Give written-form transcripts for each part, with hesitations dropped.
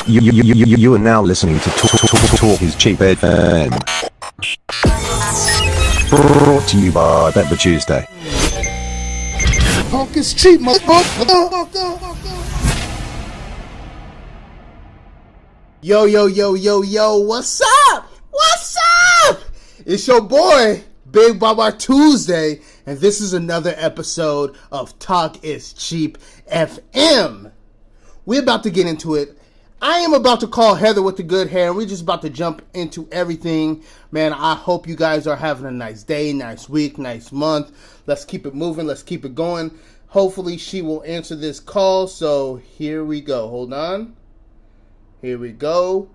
You are now listening to Talk is Cheap FM. Brought to you by Better Tuesday. Talk is cheap, motherfucker. Yo, what's up? It's your boy, Big Baba Tuesday, and this is another episode of Talk is Cheap FM. We're about to get into it. I am about to call Heather with the good hair, and we're just about to jump into everything. Man, I hope you guys are having a nice day, nice week, nice month. Let's keep it moving. Let's keep it going. Hopefully, she will answer this call, so here we go. Hold on. Here we go.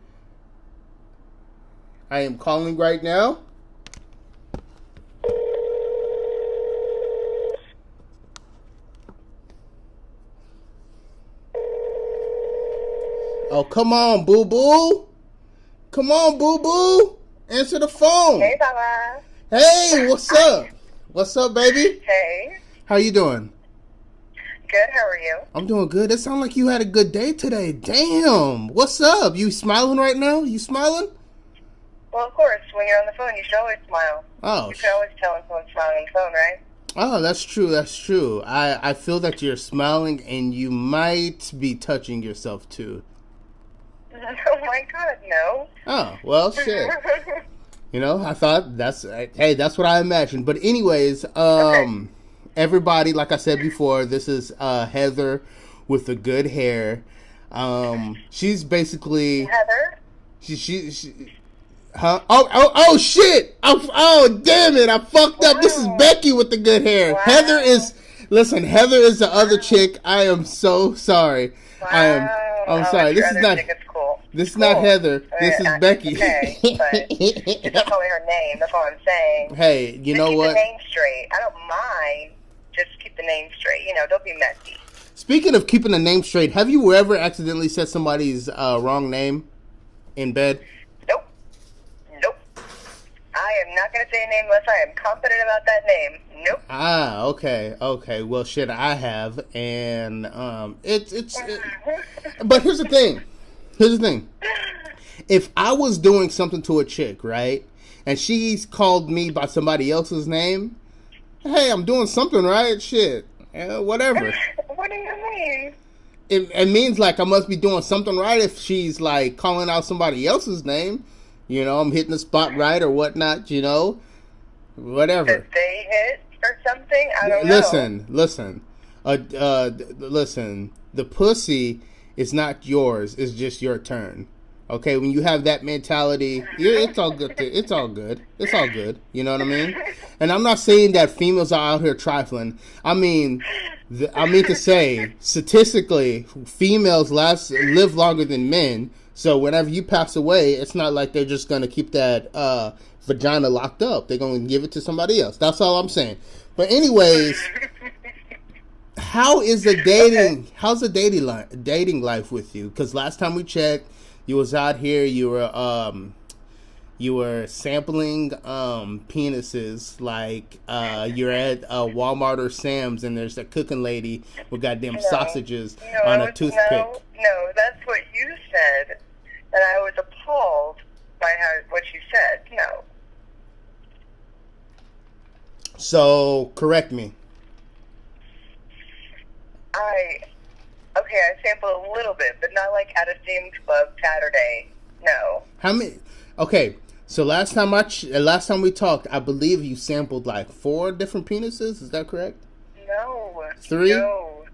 I am calling right now. Oh, come on, boo-boo. Come on, boo-boo. Answer the phone. Hey, Baba. Hey, what's up? What's up, baby? Hey. How you doing? Good, how are you? I'm doing good. It sounds like you had a good day today. Damn. What's up? You smiling right now? You smiling? Well, of course, when you're on the phone, you should always smile. Oh. You can always tell when someone's smiling on the phone, right? Oh, that's true. I feel that you're smiling and you might be touching yourself too. Oh my God, no. Oh, well, shit. You know, I thought that's what I imagined. But anyways, Okay. Everybody, like I said before, this is Heather with the good hair. She's basically Heather? she huh? Oh shit! Oh damn it! I fucked up. This is Becky with the good hair. Wow. Heather is the other chick. I am so sorry. I'm sorry. This is not. Think it's cool. This is not Heather. This is Becky. Okay, but it's not calling her name. That's all I'm saying. Hey, you know keep what? the name straight. I don't mind. Just keep the name straight. You know, don't be messy. Speaking of keeping the name straight, have you ever accidentally said somebody's wrong name in bed? Nope. I am not going to say a name unless I am confident about that name. Nope. Ah, okay. Well, shit, I have, and But here's the thing. If I was doing something to a chick, right, and she's called me by somebody else's name, hey, I'm doing something right, shit, whatever. What do you mean? It means like I must be doing something right if she's like calling out somebody else's name. You know, I'm hitting the spot right or whatnot, you know, whatever. Did they hit or something? I don't know. Listen. The pussy is not yours. It's just your turn. Okay, when you have that mentality, it's all good. It's all good. You know what I mean? And I'm not saying that females are out here trifling. I mean to say, statistically, females live longer than men. So whenever you pass away, it's not like they're just gonna keep that vagina locked up. They're gonna give it to somebody else. That's all I'm saying. But anyways, how's the dating life with you? Because last time we checked, you was out here. You were sampling penises, like you're at Walmart or Sam's, and there's a cooking lady with goddamn sausages on a toothpick. No, that's what you said, and I was appalled by what you said. No. So correct me. I sampled a little bit, but not like at a Sam's Club Saturday. No. How many? Okay, so last time we talked, I believe you sampled like 4 different penises. Is that correct? No. 3? No.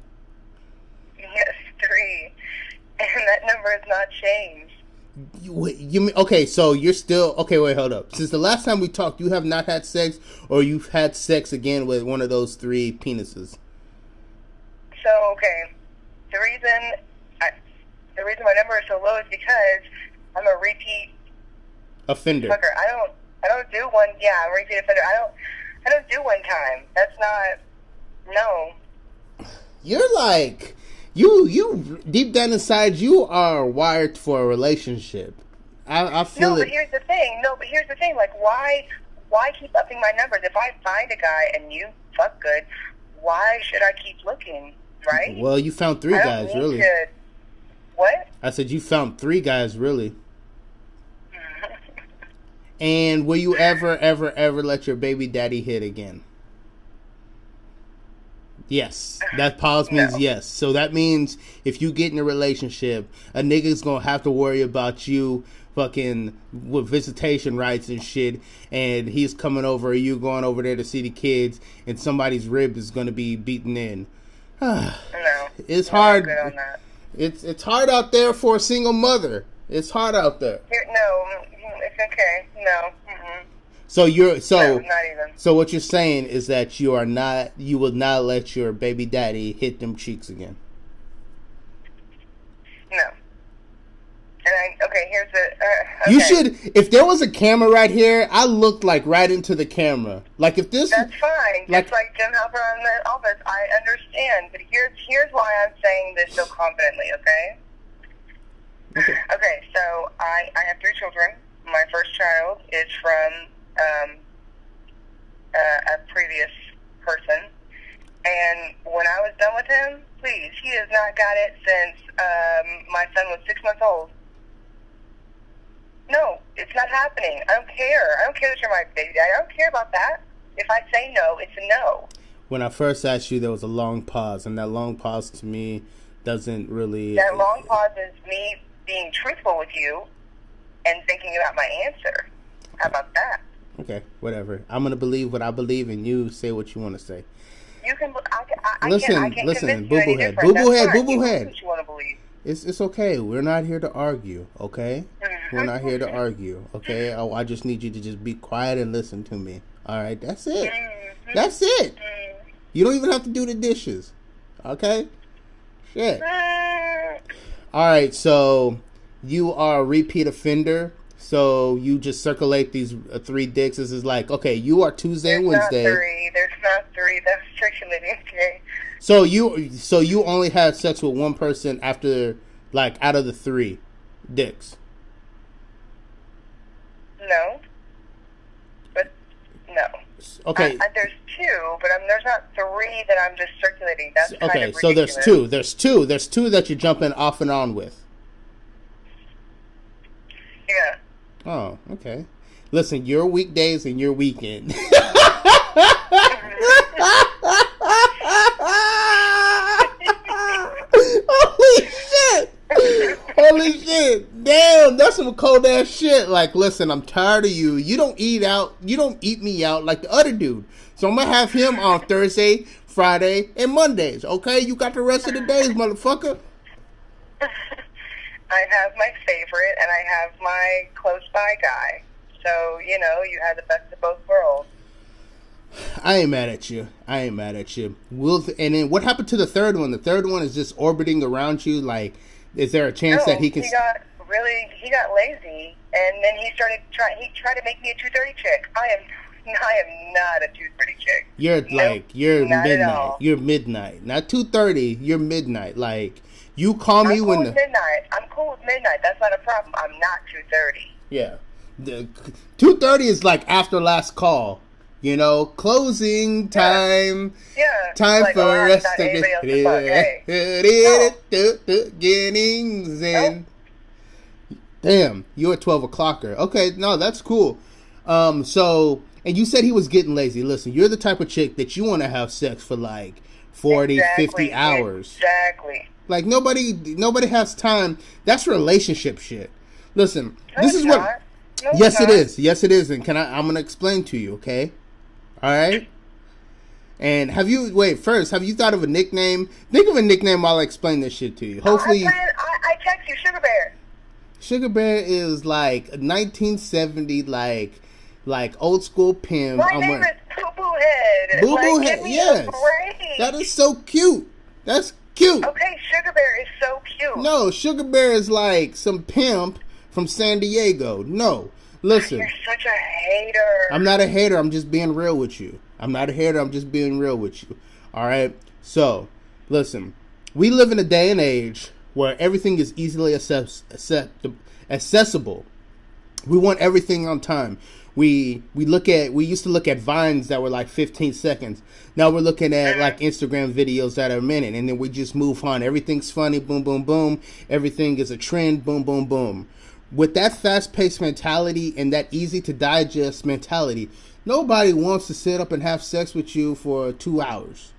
Yes, 3. And that number has not changed. You mean, okay? So you're still okay? Wait, hold up. Since the last time we talked, you have not had sex, or you've had sex again with one of those 3 penises. So okay, the reason my number is so low is because I'm a repeat offender. Fucker. I don't do one. Yeah, I'm a repeat offender. I don't do one time. That's not. No. You're like. You deep down inside, you are wired for a relationship. I feel No, but here's the thing. Like, why keep upping my numbers? If I find a guy and you fuck good, why should I keep looking? Right? Well, you found 3 guys, really. What? I said you found 3 guys, really. And will you ever let your baby daddy hit again? Yes. That pause means No. yes. So that means if you get in a relationship, a nigga's gonna have to worry about you fucking with visitation rights and shit, and he's coming over, or you going over there to see the kids, and somebody's rib is gonna be beaten in. No. It's I'm hard. good on that. It's hard out there for a single mother. It's hard out there. No, it's okay. No. Mm-mm. So you're No, so not even. so what you're saying is that you will not let your baby daddy hit them cheeks again. No. And here's the. Okay. You should, if there was a camera right here, I looked like right into the camera. Like if this, That's fine. Like- Just like Jim Halper on the office, I understand. But here's why I'm saying this so confidently. Okay. Okay. So I have 3 children. My first child is from a previous person, and when I was done with him, please, he has not got it since my son was 6 months old. No, it's not happening. I don't care. I don't care that you're my baby daddy. I don't care about that. If I say no, it's a no. when I first asked you, there was a long pause, and that long pause to me doesn't really. That long pause is me being truthful with you and thinking about my answer. How about that? Okay, whatever. I'm gonna believe what I believe, and you say what you want to say. You can. I Listen, can't listen, convince you any boo-boo head, different. boo-boo That's head, fine. boo-boo You head. do what you want to believe. It's okay. We're not here to argue, okay? We're not here to argue, okay? I just need you to just be quiet and listen to me. All right, that's it. That's it. You don't even have to do the dishes, okay? Shit. All right, so you are a repeat offender. So you just circulate these 3 dicks. This is like, okay, you are Tuesday and Wednesday. There's not 3. That's circulating. Okay. So you only had sex with one person after, like, out of the 3 dicks. No. But no. Okay. There's 2, but there's not 3 that I'm just circulating. That's kind Okay. of So there's ridiculous. 2. There's 2 that you're jumping off and on with. Yeah. Oh, okay. Listen, your weekdays and your weekend. Holy shit! Holy shit! Damn, that's some cold ass shit. Like, listen, I'm tired of you. You don't eat out. You don't eat me out like the other dude. So I'm gonna have him on Thursday, Friday, and Mondays. Okay, you got the rest of the days, motherfucker. I have my favorite, and I have my close by guy. So, you have the best of both worlds. I ain't mad at you. And then what happened to the third one? The third one is just orbiting around you. Like, is there a chance that he can? He got lazy, and then he tried to make me a 2:30 chick. I am not a 2:30 chick. You're Nope, you're not at midnight. all. You're midnight, not 2:30. You're midnight. Like, you call me I'm when cool the with midnight. I'm cool with midnight. That's not a problem. I'm not 2:30. yeah, the 2:30 is like after last call. Closing time. Yeah. Time like, for I haven't rest got of anybody else to fuck. Hey. Beginnings and damn, you're a 12 o'clocker. Okay, no, that's cool. So, and you said he was getting lazy. Listen, you're the type of chick that you want to have sex for like 40, 50 hours. Exactly. Like nobody has time. That's relationship shit. Listen, No, this it's is what. not. No, Yes, it's it not. is. Yes, it is. And I'm gonna explain to you. Okay. All right. And have you thought of a nickname? Think of a nickname while I explain this shit to you. Hopefully, I text you, Sugar Bear. Sugar Bear is like 1970, like old school pimp. My name is Boo Boo Head. Boo Boo Like, Head. give me a Yes, break. that is so cute. That's cute. Okay, Sugar Bear is so cute. No, Sugar Bear is like some pimp from San Diego. No, listen. You're such a hater. I'm not a hater. I'm just being real with you. I'm not a hater. I'm just being real with you. All right. So, listen. We live in a day and age where everything is easily accessible. We want everything on time. We used to look at Vines that were like 15 seconds. Now we're looking at like Instagram videos that are a minute, and then we just move on. Everything's funny, boom, boom, boom. Everything is a trend, boom, boom, boom. With that fast-paced mentality and that easy-to-digest mentality, nobody wants to sit up and have sex with you for 2 hours.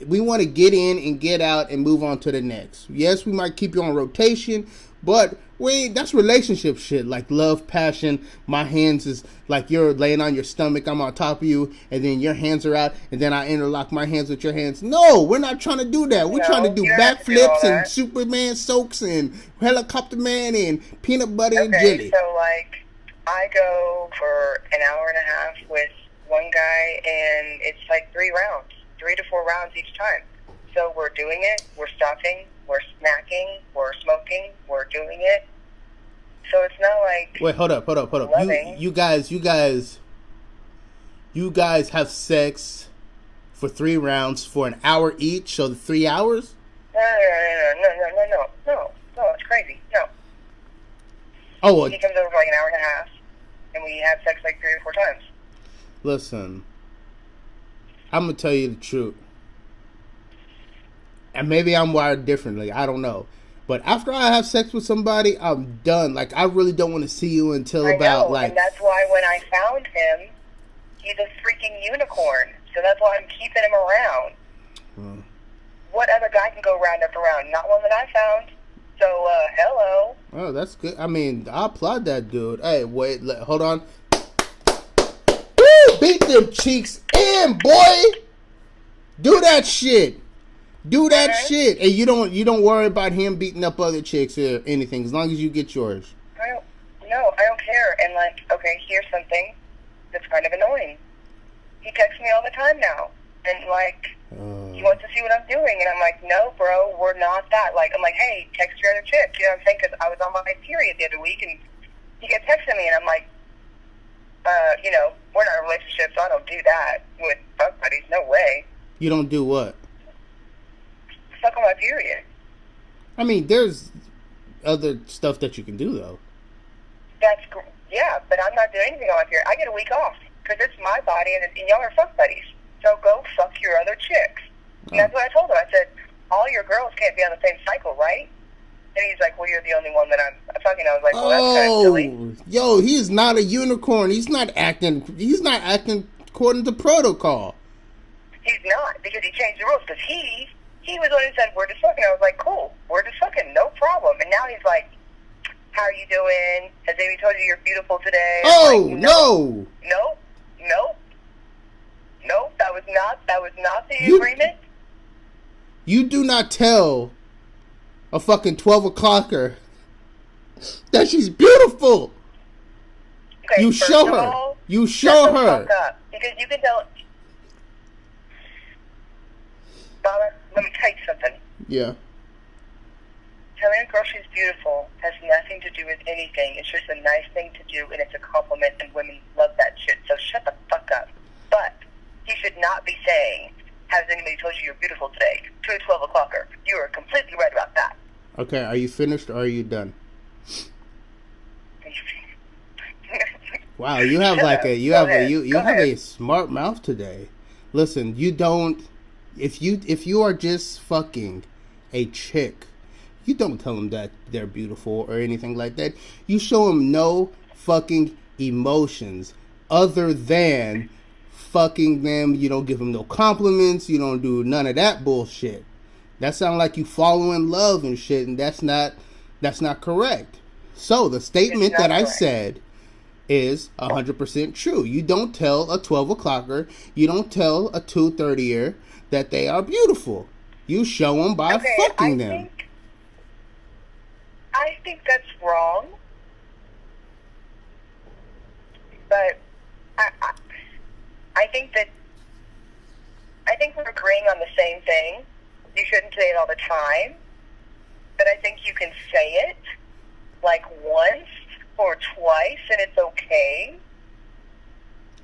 We want to get in and get out and move on to the next. Yes, we might keep you on rotation, but that's relationship shit, like love, passion. My hands is like you're laying on your stomach, I'm on top of you, and then your hands are out, and then I interlock my hands with your hands. No, we're not trying to do that. We're trying to do backflips and Superman soaks and helicopter man and peanut butter and jelly. So like, I go for an hour and a half with one guy, and it's like 3 rounds, 3 to 4 rounds each time. So we're doing it, we're stopping, we're snacking, we're smoking, we're doing it. So it's not like... Wait, hold up. You guys have sex for 3 rounds for an hour each, so 3 hours? No, it's crazy. No. Oh, well, he comes over for like an hour and a half, and we have sex like 3 or 4 times. Listen, I'm going to tell you the truth. And maybe I'm wired differently. I don't know. But after I have sex with somebody, I'm done. Like, I really don't want to see you until I about, know, like... and that's why when I found him, he's a freaking unicorn. So that's why I'm keeping him around. What other guy can go round after round? Not one that I found. So, hello. Oh, that's good. I mean, I applaud that dude. Hey, wait, hold on. Woo! Beat them cheeks in, boy! Do that shit. Do that shit, and you don't worry about him beating up other chicks or anything, as long as you get yours. I don't care. And like, okay, here's something that's kind of annoying. He texts me all the time now, and like, he wants to see what I'm doing, and I'm like, no, bro, we're not that. Like, I'm like, hey, text your other chick. You know what I'm saying? Because I was on my period the other week, and he kept texting me, and I'm like, we're not in a relationship, so I don't do that with fuck buddies. No way. You don't do what? Stuck on my period. I mean, there's other stuff that you can do, though. Yeah, but I'm not doing anything on my period. I get a week off because it's my body, and y'all are fuck buddies. So go fuck your other chicks. And that's what I told him. I said, all your girls can't be on the same cycle, right? And he's like, well, you're the only one that I'm fucking. I was like, well, that's kind of silly. Yo, he's not a unicorn. He's not acting according to protocol. He's not, because he changed the rules, because he was the one who said, we're just fucking. I was like, cool, we're just fucking, no problem. And now he's like, how are you doing? Has Amy told you you're beautiful today? Oh, like, no. Nope, that was not the agreement. You do not tell a fucking 12 o'clocker that she's beautiful. Okay, you show her. All, you show her. Fuck up, because you can tell. Baba, let me tell you something. Yeah. Telling a girl she's beautiful has nothing to do with anything. It's just a nice thing to do, and it's a compliment, and women love that shit. So shut the fuck up. But he should not be saying, has anybody told you you're beautiful today? To a 12 o'clocker. You are completely right about that. Okay, are you finished or are you done? Wow, you have like you have a smart mouth today. Listen, you don't. If you are just fucking a chick, you don't tell them that they're beautiful or anything like that. You show them no fucking emotions other than fucking them. You don't give them no compliments. You don't do none of that bullshit. That sounds like you fall in love and shit, and that's not correct. So the statement that I said is 100% true. You don't tell a 12 o'clocker, you don't tell a 2:30er that they are beautiful. You show them by fucking them. I think that's wrong, but I think we're agreeing on the same thing. You shouldn't say it all the time, but I think you can say it like once or twice, and it's okay.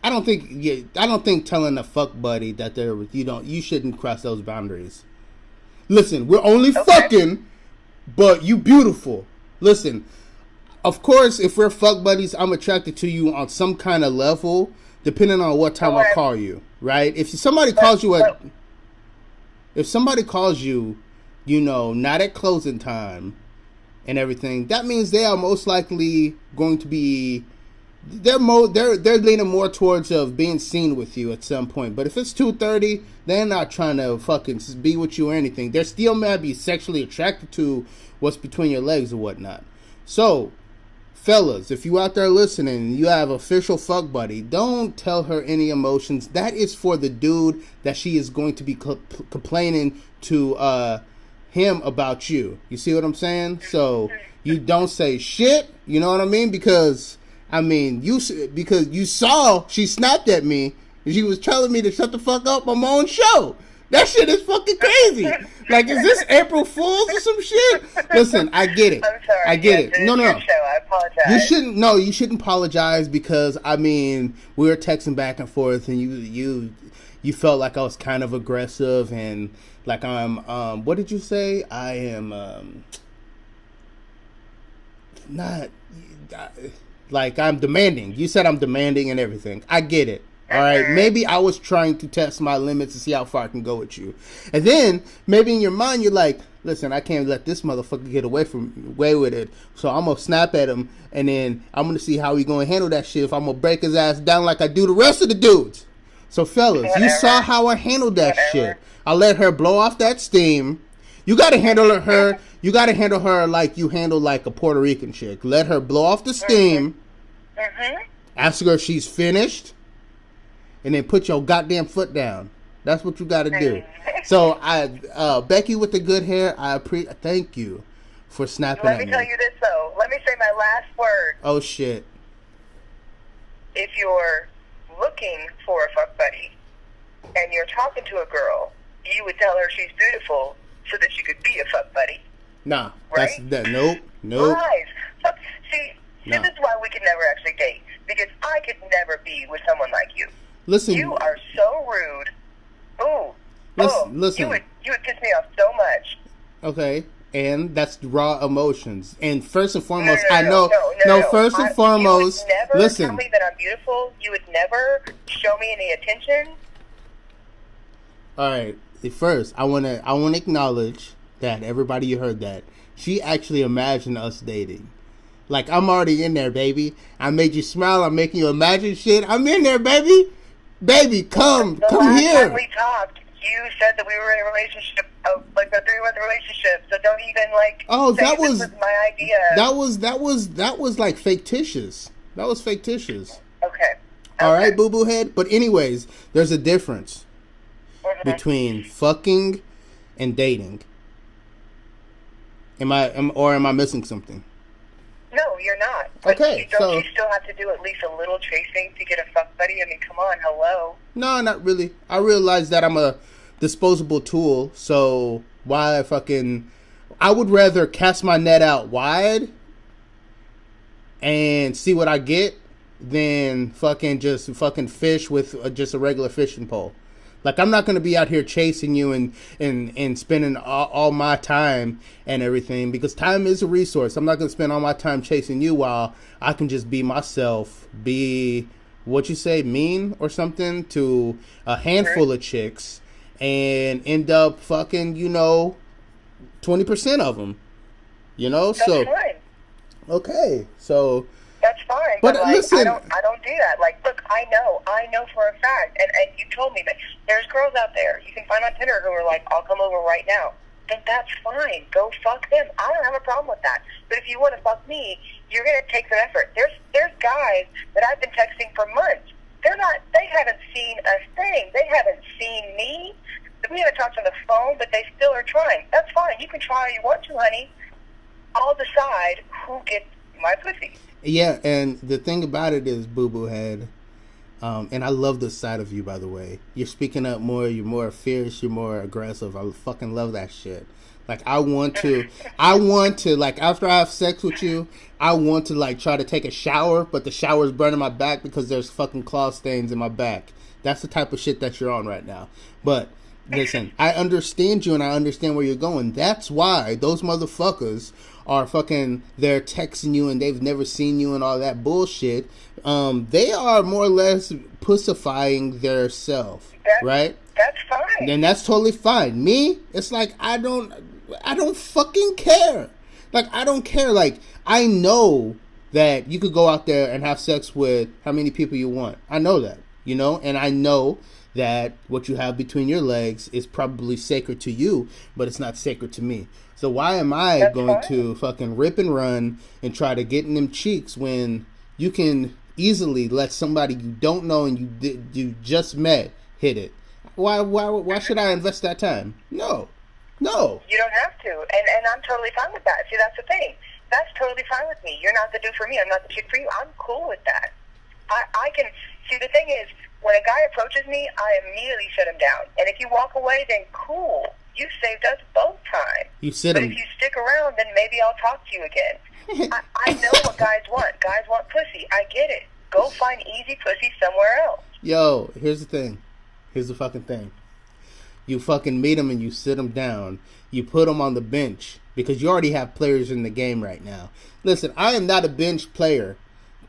I don't think telling a fuck buddy that you shouldn't cross those boundaries. Listen, we're only fucking, but you beautiful. Listen, of course, if we're fuck buddies, I'm attracted to you on some kind of level, depending on what time I call you, right? If somebody calls you you know, not at closing time and everything, that means they are most likely going to be, they're leaning more towards of being seen with you at some point. But if it's 2:30, they're not trying to fucking be with you or anything. They're still might be sexually attracted to what's between your legs or whatnot. So, fellas, if you out there listening and you have official fuck buddy, don't tell her any emotions. That is for the dude that she is going to be complaining to him about you. You see what I'm saying? So you don't say shit. You know what I mean? Because you saw she snapped at me and she was telling me to shut the fuck up on my own show. That shit is fucking crazy. Like, is this April Fool's or some shit? Listen, I get it. I'm sorry. I get it. No. Show. I apologize. You shouldn't apologize because, we were texting back and forth and you felt like I was kind of aggressive and like what did you say? I am, not, like I'm demanding. You said I'm demanding and everything. I get it. All right, maybe I was trying to test my limits to see how far I can go with you. And then maybe in your mind you're like, listen, I can't let this motherfucker get away with it. So I'm going to snap at him and then I'm going to see how he going to handle that shit if I'm going to break his ass down like I do the rest of the dudes. So fellas, you saw how I handled that shit. I let her blow off that steam. You got to handle her like you handle like a Puerto Rican chick. Let her blow off the steam. Ask her if she's finished. And then put your goddamn foot down. That's what you got to do. So Becky with the good hair, thank you for snapping at me. Let me tell you this though. Let me say my last word. Oh shit. If you're looking for a fuck buddy and you're talking to a girl, you would tell her she's beautiful so that she could be a fuck buddy. Nah, right? Nope. Lies. See, this is why we could never actually date, because I could never be with someone like you. Listen, you are so rude. Listen. You would piss me off so much. Okay, and that's raw emotions. And first and foremost, first and foremost, you would never listen. tell me that I'm beautiful. You would never show me any attention. All right. First, I wanna acknowledge that everybody you heard that she actually imagined us dating. Like, I'm already in there, baby. I made you smile. I'm making you imagine shit. I'm in there, baby. Baby, come the last here. Time we talked, you said that we were in a relationship, like a 3-month relationship. So don't even that this was my idea. That was like fictitious. That was fictitious. Okay. All right, boo boo head. But anyways, there's a difference between fucking and dating. Am I missing something? No, you're not. Okay, Don't you still have to do at least a little chasing to get a fuck buddy? I mean, come on, hello. No, not really. I realize that I'm a disposable tool, so why I would rather cast my net out wide and see what I get than just fish with just a regular fishing pole. Like, I'm not going to be out here chasing you and spending all my time and everything, because time is a resource. I'm not going to spend all my time chasing you while I can just be myself, be, mean or something to a handful of chicks and end up 20% of them. That's fine. Okay, so... That's fine, but listen, I don't do that. Like, look, I know for a fact, and you told me that there's girls out there you can find on Tinder who are like, I'll come over right now. Then that's fine. Go fuck them. I don't have a problem with that. But if you want to fuck me, you're gonna take some effort. There's guys that I've been texting for months. They haven't seen a thing. They haven't seen me. We haven't talked on the phone, but they still are trying. That's fine. You can try all you want to, honey. I'll decide who gets my pussy. Yeah, and the thing about it is, Boo Boo Head, and I love this side of you, by the way. You're speaking up more, you're more fierce, you're more aggressive. I fucking love that shit. Like, I want to, like, after I have sex with you, I want to, like, try to take a shower, but the shower's burning my back because there's fucking claw stains in my back. That's the type of shit that you're on right now. But Listen, I understand you and I understand where you're going. That's why those motherfuckers are fucking, they're texting you and they've never seen you and all that bullshit. They are more or less pussifying their self, right? That's fine. Then that's totally fine. Me, it's like, I don't fucking care. Like, I don't care. Like, I know that you could go out there and have sex with how many people you want. I know that, you know, and I know that what you have between your legs is probably sacred to you, but it's not sacred to me. So why am I going to fucking rip and run and try to get in them cheeks when you can easily let somebody you don't know and you just met hit it? Why should I invest that time? No. You don't have to, and I'm totally fine with that. See, that's the thing. That's totally fine with me. You're not the dude for me. I'm not the chick for you. I'm cool with that. I can see. The thing is, when a guy approaches me, I immediately shut him down. And if you walk away, then cool. You saved us both time. But if you stick around, then maybe I'll talk to you again. I know what guys want. Guys want pussy. I get it. Go find easy pussy somewhere else. Yo, here's the thing. Here's the fucking thing. You fucking meet them and you sit them down. You put them on the bench because you already have players in the game right now. Listen, I am not a bench player.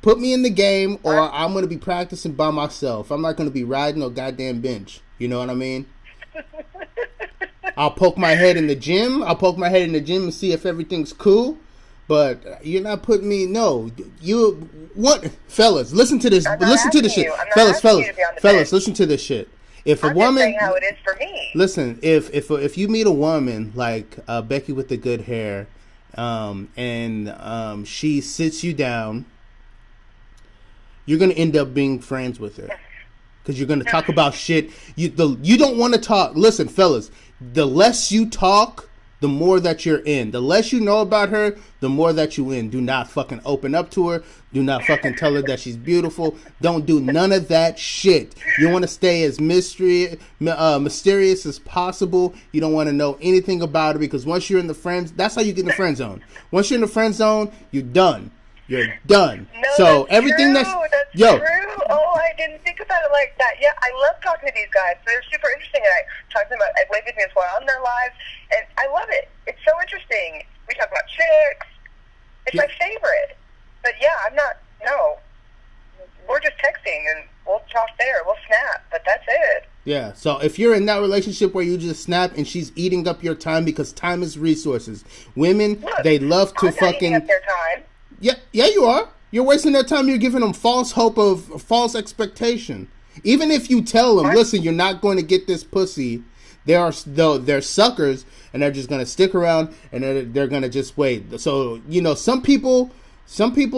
Put me in the game or I'm going to be practicing by myself. I'm not going to be riding no goddamn bench. You know what I mean? I'll poke my head in the gym. And see if everything's cool. But you're not putting me. No, you what, fellas? Listen to this. Listen to this shit, fellas. Listen to this shit. If a woman, saying how it is for me. Listen, if you meet a woman like Becky with the good hair, and she sits you down, you're gonna end up being friends with her because you're gonna talk about shit. You don't want to talk. Listen, fellas, the less you talk, the more that you're in. The less you know about her, the more that you in. Do not fucking open up to her. Do not fucking tell her that she's beautiful. Don't do none of that shit. You want to stay as mysterious as possible. You don't want to know anything about her because once you're in the friends, that's how you get in the friend zone. Once you're in the friend zone, you're done. You're done. No, so everything that's yo. True. Oh, I didn't think about it like that. Yeah, I love talking to these guys. They're super interesting, and I talk to them about Wake With Me as well on their lives, and I love it. It's so interesting. We talk about chicks. It's my favorite. But yeah, no. We're just texting, and we'll talk there. We'll snap, but that's it. Yeah, so if you're in that relationship where you just snap and she's eating up your time because time is resources. Women, they love to fucking... eating up their time. Yeah, you are. You're wasting their time. You're giving them false hope of false expectation. Even if you tell them, listen, you're not going to get this pussy, they're suckers, and they're just going to stick around, and they're going to just wait. So, you know, some people,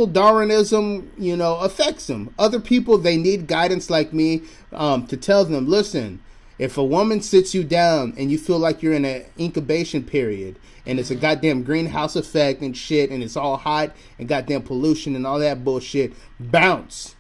Darwinism, you know, affects them. Other people, they need guidance like me to tell them, listen, if a woman sits you down and you feel like you're in an incubation period, and it's a goddamn greenhouse effect and shit, and it's all hot and goddamn pollution and all that bullshit, bounce.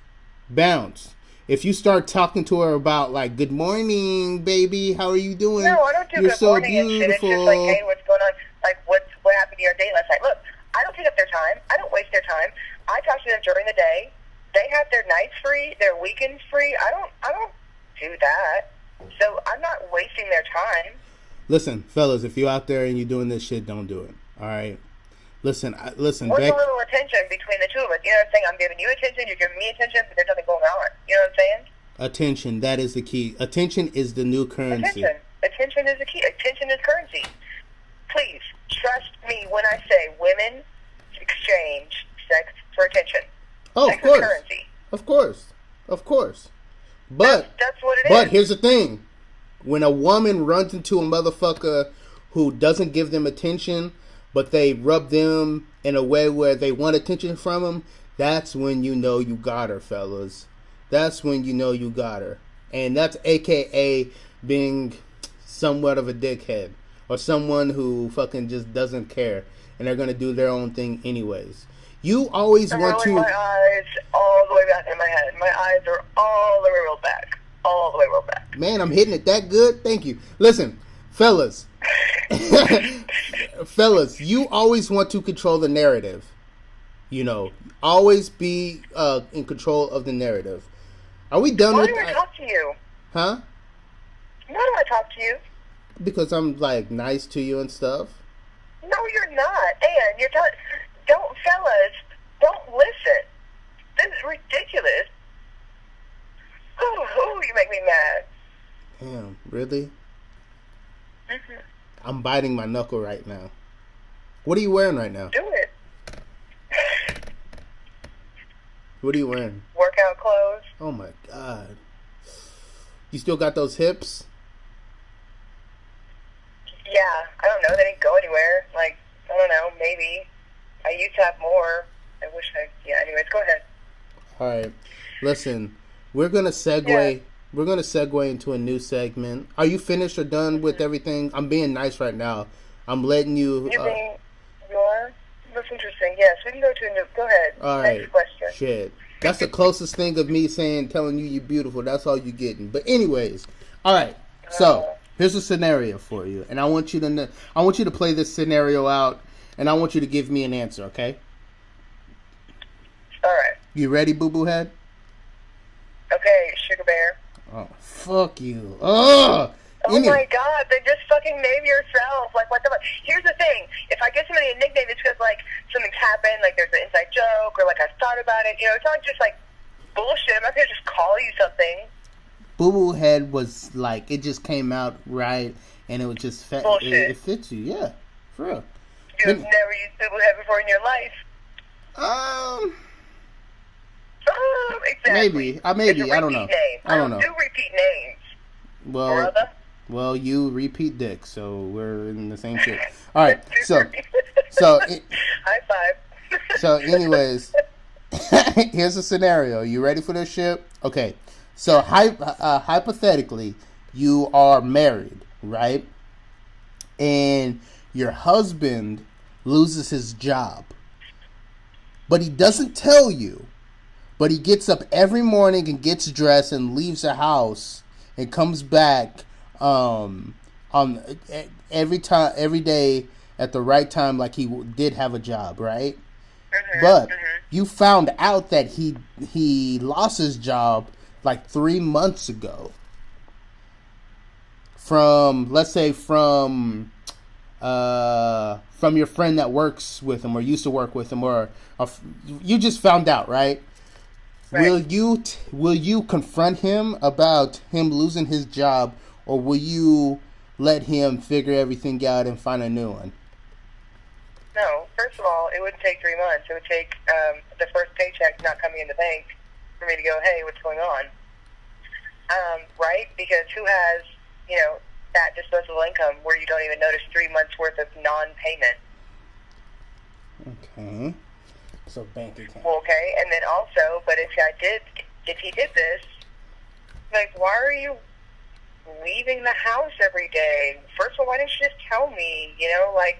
If you start talking to her about, like, good morning, baby, how are you doing? No, I don't do You're good so morning beautiful. and shit. It's just like, hey, what's going on? Like, what happened to your date last night? Look, I don't take up their time. I don't waste their time. I talk to them during the day. They have their nights free, their weekends free. I don't do that. So I'm not wasting their time. Listen, fellas, if you're out there and you're doing this shit, don't do it. All right? Listen. What's a little attention between the two of us? You know what I'm saying? I'm giving you attention, you're giving me attention, but there's nothing going on. You know what I'm saying? Attention, that is the key. Attention is the new currency. Attention is the key. Attention is currency. Please, trust me when I say women exchange sex for attention. Oh, sex of course. Is currency. Of course. But that's what it is. But here's the thing. When a woman runs into a motherfucker who doesn't give them attention, but they rub them in a way where they want attention from them, that's when you know you got her, fellas. That's when you know you got her. And that's AKA being somewhat of a dickhead. Or someone who fucking just doesn't care. And they're going to do their own thing anyways. You always want to... my eyes all the way back in my head. My eyes are all the way rolled back. All the way rolled back. Man, I'm hitting it that good? Thank you. Listen, fellas. Fellas, you always want to control the narrative. You know, always be in control of the narrative. Are we done Why with... do I talk to you? Huh? Why do I talk to you? Because I'm like nice to you and stuff. No, you're not. And you're telling, don't, fellas, don't listen. This is ridiculous. Oh, you make me mad. Damn, really? Mm-hmm. I'm biting my knuckle right now. What are you wearing right now? Do it. What are you wearing? Workout clothes. Oh my god. You still got those hips? Yeah, I don't know. They didn't go anywhere. Like, I don't know. Maybe. I used to have more. I wish I. Yeah. Anyways, go ahead. All right. Listen, we're gonna segue. Yeah. We're gonna segue into a new segment. Are you finished or done with everything? I'm being nice right now. I'm letting you. You being your. That's interesting. Yes, we can go to a new. Go ahead. All Next right. question. Shit. That's the closest thing of me telling you you're beautiful. That's all you're getting. But anyways, all right. So here's a scenario for you, and I want you to play this scenario out, and I want you to give me an answer. Okay? All right. You ready, boo boo head? Okay, Sugar Bear. Oh, fuck you. Ugh. Oh my God! Then just fucking name yourself. Like, what the fuck? Here's the thing: if I give somebody a nickname, it's because like something's happened, like there's an inside joke, or like I've thought about it. You know, it's not just like bullshit. I'm not gonna just call you something. Boo boo head was like it just came out right, and it was just Bullshit. It fits you, yeah, for real. You've never used Boo Head before in your life. Exactly. Maybe. It's a I don't know. repeat name. I don't know. Do repeat names, Well, brother. well, you repeat dick, so we're in the same shit. All right, so High five. so anyways, here's a scenario. You ready for this shit? Okay. So hypothetically, you are married, right? And your husband loses his job, but he doesn't tell you. But he gets up every morning and gets dressed and leaves the house and comes back on every day at the right time, like he did have a job, right? But you found out that he lost his job like 3 months ago from, let's say, from your friend that works with him or used to work with him, or you just found out, right? Right. Will you confront him about him losing his job, or will you let him figure everything out and find a new one? No, first of all, it wouldn't take 3 months. It would take the first paycheck not coming in the bank for me to go, hey, what's going on? Right? Because who has, that disposable income where you don't even notice 3 months worth of non-payment? Okay. So bank account. Well, okay, and then also, but if he did this, like, why are you leaving the house every day? First of all, why didn't you just tell me, like,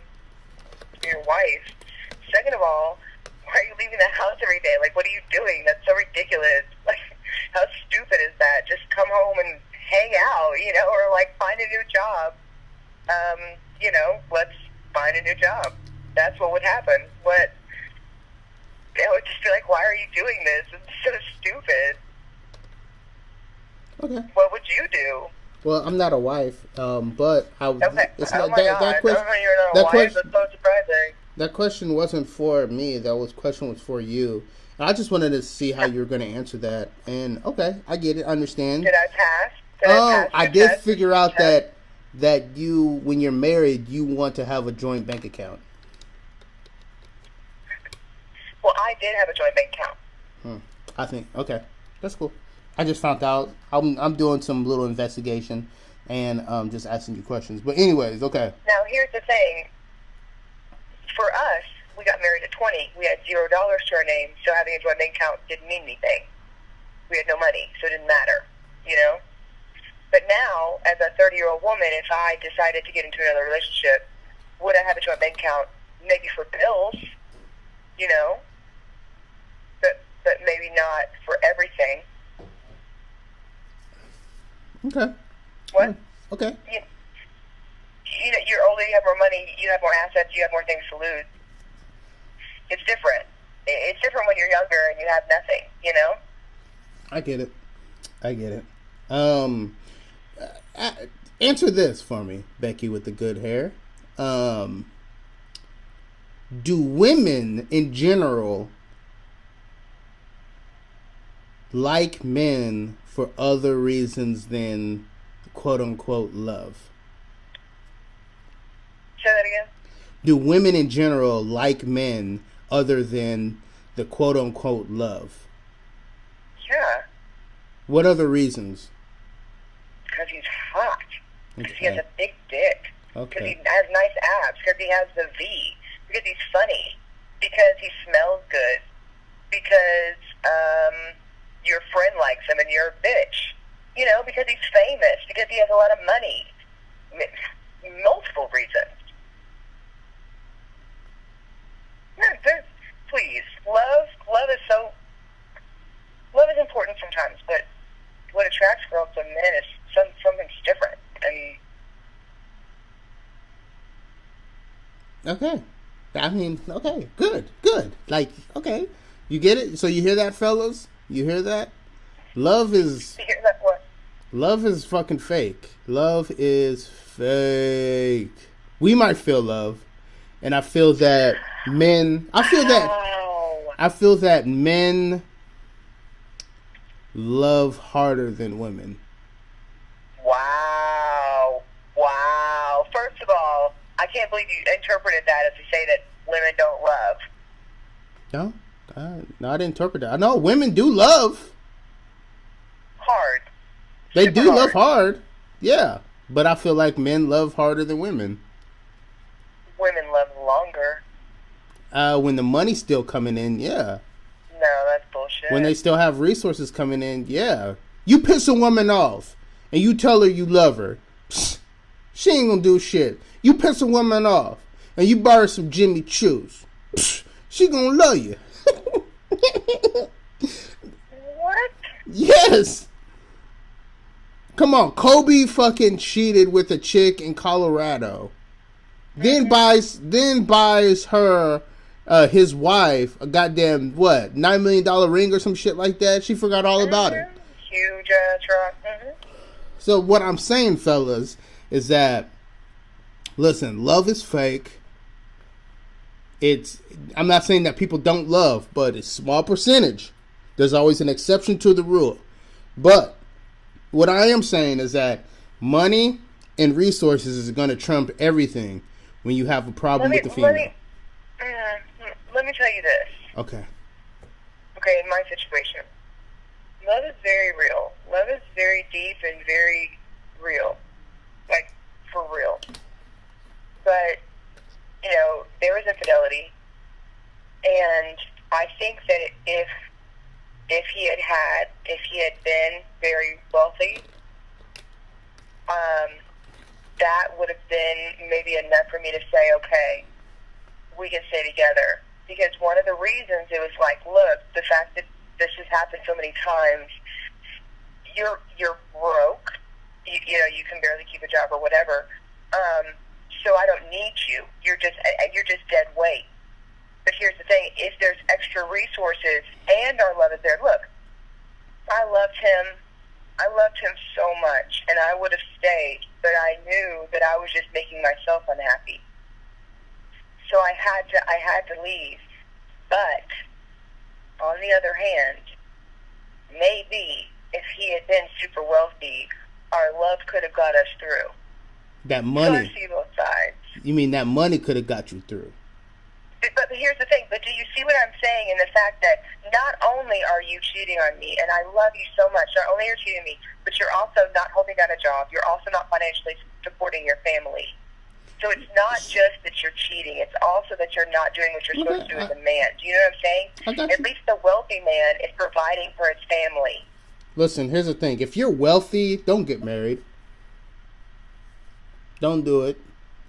your wife? Second of all, why are you leaving the house every day? Like, what are you doing? That's so ridiculous. Like, how stupid is that? Just come home and hang out, or, like, find a new job. Let's find a new job. That's what would happen. But I would just be like, why are you doing this? It's so stupid. Okay. What would you do? Well, I'm not a wife, but Okay. it's Oh not my that God. question. You're not a wife. That's so surprising. That question wasn't for me. Question was for you. And I just wanted to see how you were going to answer that. And okay, I get it. I understand. Did I pass? I did figure out that you, when you're married, you want to have a joint bank account. Well, I did have a joint bank account. I think okay, that's cool. I just found out. I'm doing some little investigation and just asking you questions. But anyways, okay. Now, here's the thing. For us, we got married at 20. We had $0 to our name, so having a joint bank account didn't mean anything. We had no money, so it didn't matter, But now, as a 30-year-old woman, if I decided to get into another relationship, would I have a joint bank account? Maybe for bills, but maybe not for everything. Okay. What? Okay. You're older, you have more money, you have more assets, you have more things to lose. It's different. It's different when you're younger and you have nothing, I get it. Answer this for me, Becky with the good hair. Do women in general like men for other reasons than quote unquote love? Say that again? Do women in general like men other than the quote unquote love? Yeah. What other reasons? Because he's hot. Because he has Okay. a big dick. Because Okay. he has nice abs. Because he has the V. Because he's funny. Because he smells good. Because your friend likes him and you're a bitch. You know, because he's famous. Because he has a lot of money. Multiple reasons. Please, love is important sometimes, but what attracts girls to men is something's different. And Okay. I mean, okay, good. Like, okay. You get it? So you hear that, fellas? You hear that? Love is you hear that what? fucking fake. Love is fake. We might feel love, and I feel that men Wow. men love harder than women. Wow. First of all, I can't believe you interpreted that as to say that women don't love. No, I didn't interpret that. I know women do love. Hard. They Super do love hard. Yeah, but I feel like men love harder than women. Women love longer. When the money's still coming in, yeah. No, that's bullshit. When they still have resources coming in, yeah. You piss a woman off and you tell her you love her, psst, she ain't gonna do shit. You piss a woman off and you buy her some Jimmy Choos, psst, she gonna love you. What? Yes. Come on, Kobe fucking cheated with a chick in Colorado. Then buys her his wife a goddamn $9 million ring or some shit like that. She forgot all about it. Huge truck. So what I'm saying, fellas, is that listen, love is fake. I'm not saying that people don't love, but it's small percentage. There's always an exception to the rule. But what I am saying is that money and resources is going to trump everything when you have a problem with the female. Let me tell you this. Okay. Okay, in my situation, love is very real. Love is very deep and very real. Like, for real. But, you know, there was infidelity. And I think that if he had been very wealthy, that would have been maybe enough for me to say, okay, we can stay together. Because one of the reasons it was like, look, the fact that this has happened so many times, you're broke, you know, you can barely keep a job or whatever, so I don't need you. You're just dead weight. But here's the thing: if there's extra resources and our love is there, look, I loved him so much, and I would have stayed, but I knew that I was just making myself unhappy. So I had to leave. But on the other hand, maybe if he had been super wealthy, our love could have got us through. That So I money. see both sides. You mean that money could have got you through? But here's the thing. But do you see what I'm saying in the fact that not only are you cheating on me, and I love you so much, not only are you cheating me, but you're also not holding down a job. You're also not financially supporting your family. So it's not just that you're cheating. It's also that you're not doing what you're supposed to do as a man. Do you know what I'm saying? I got At you. least the wealthy man is providing for his family. Listen, here's the thing. If you're wealthy, don't get married. Don't do it.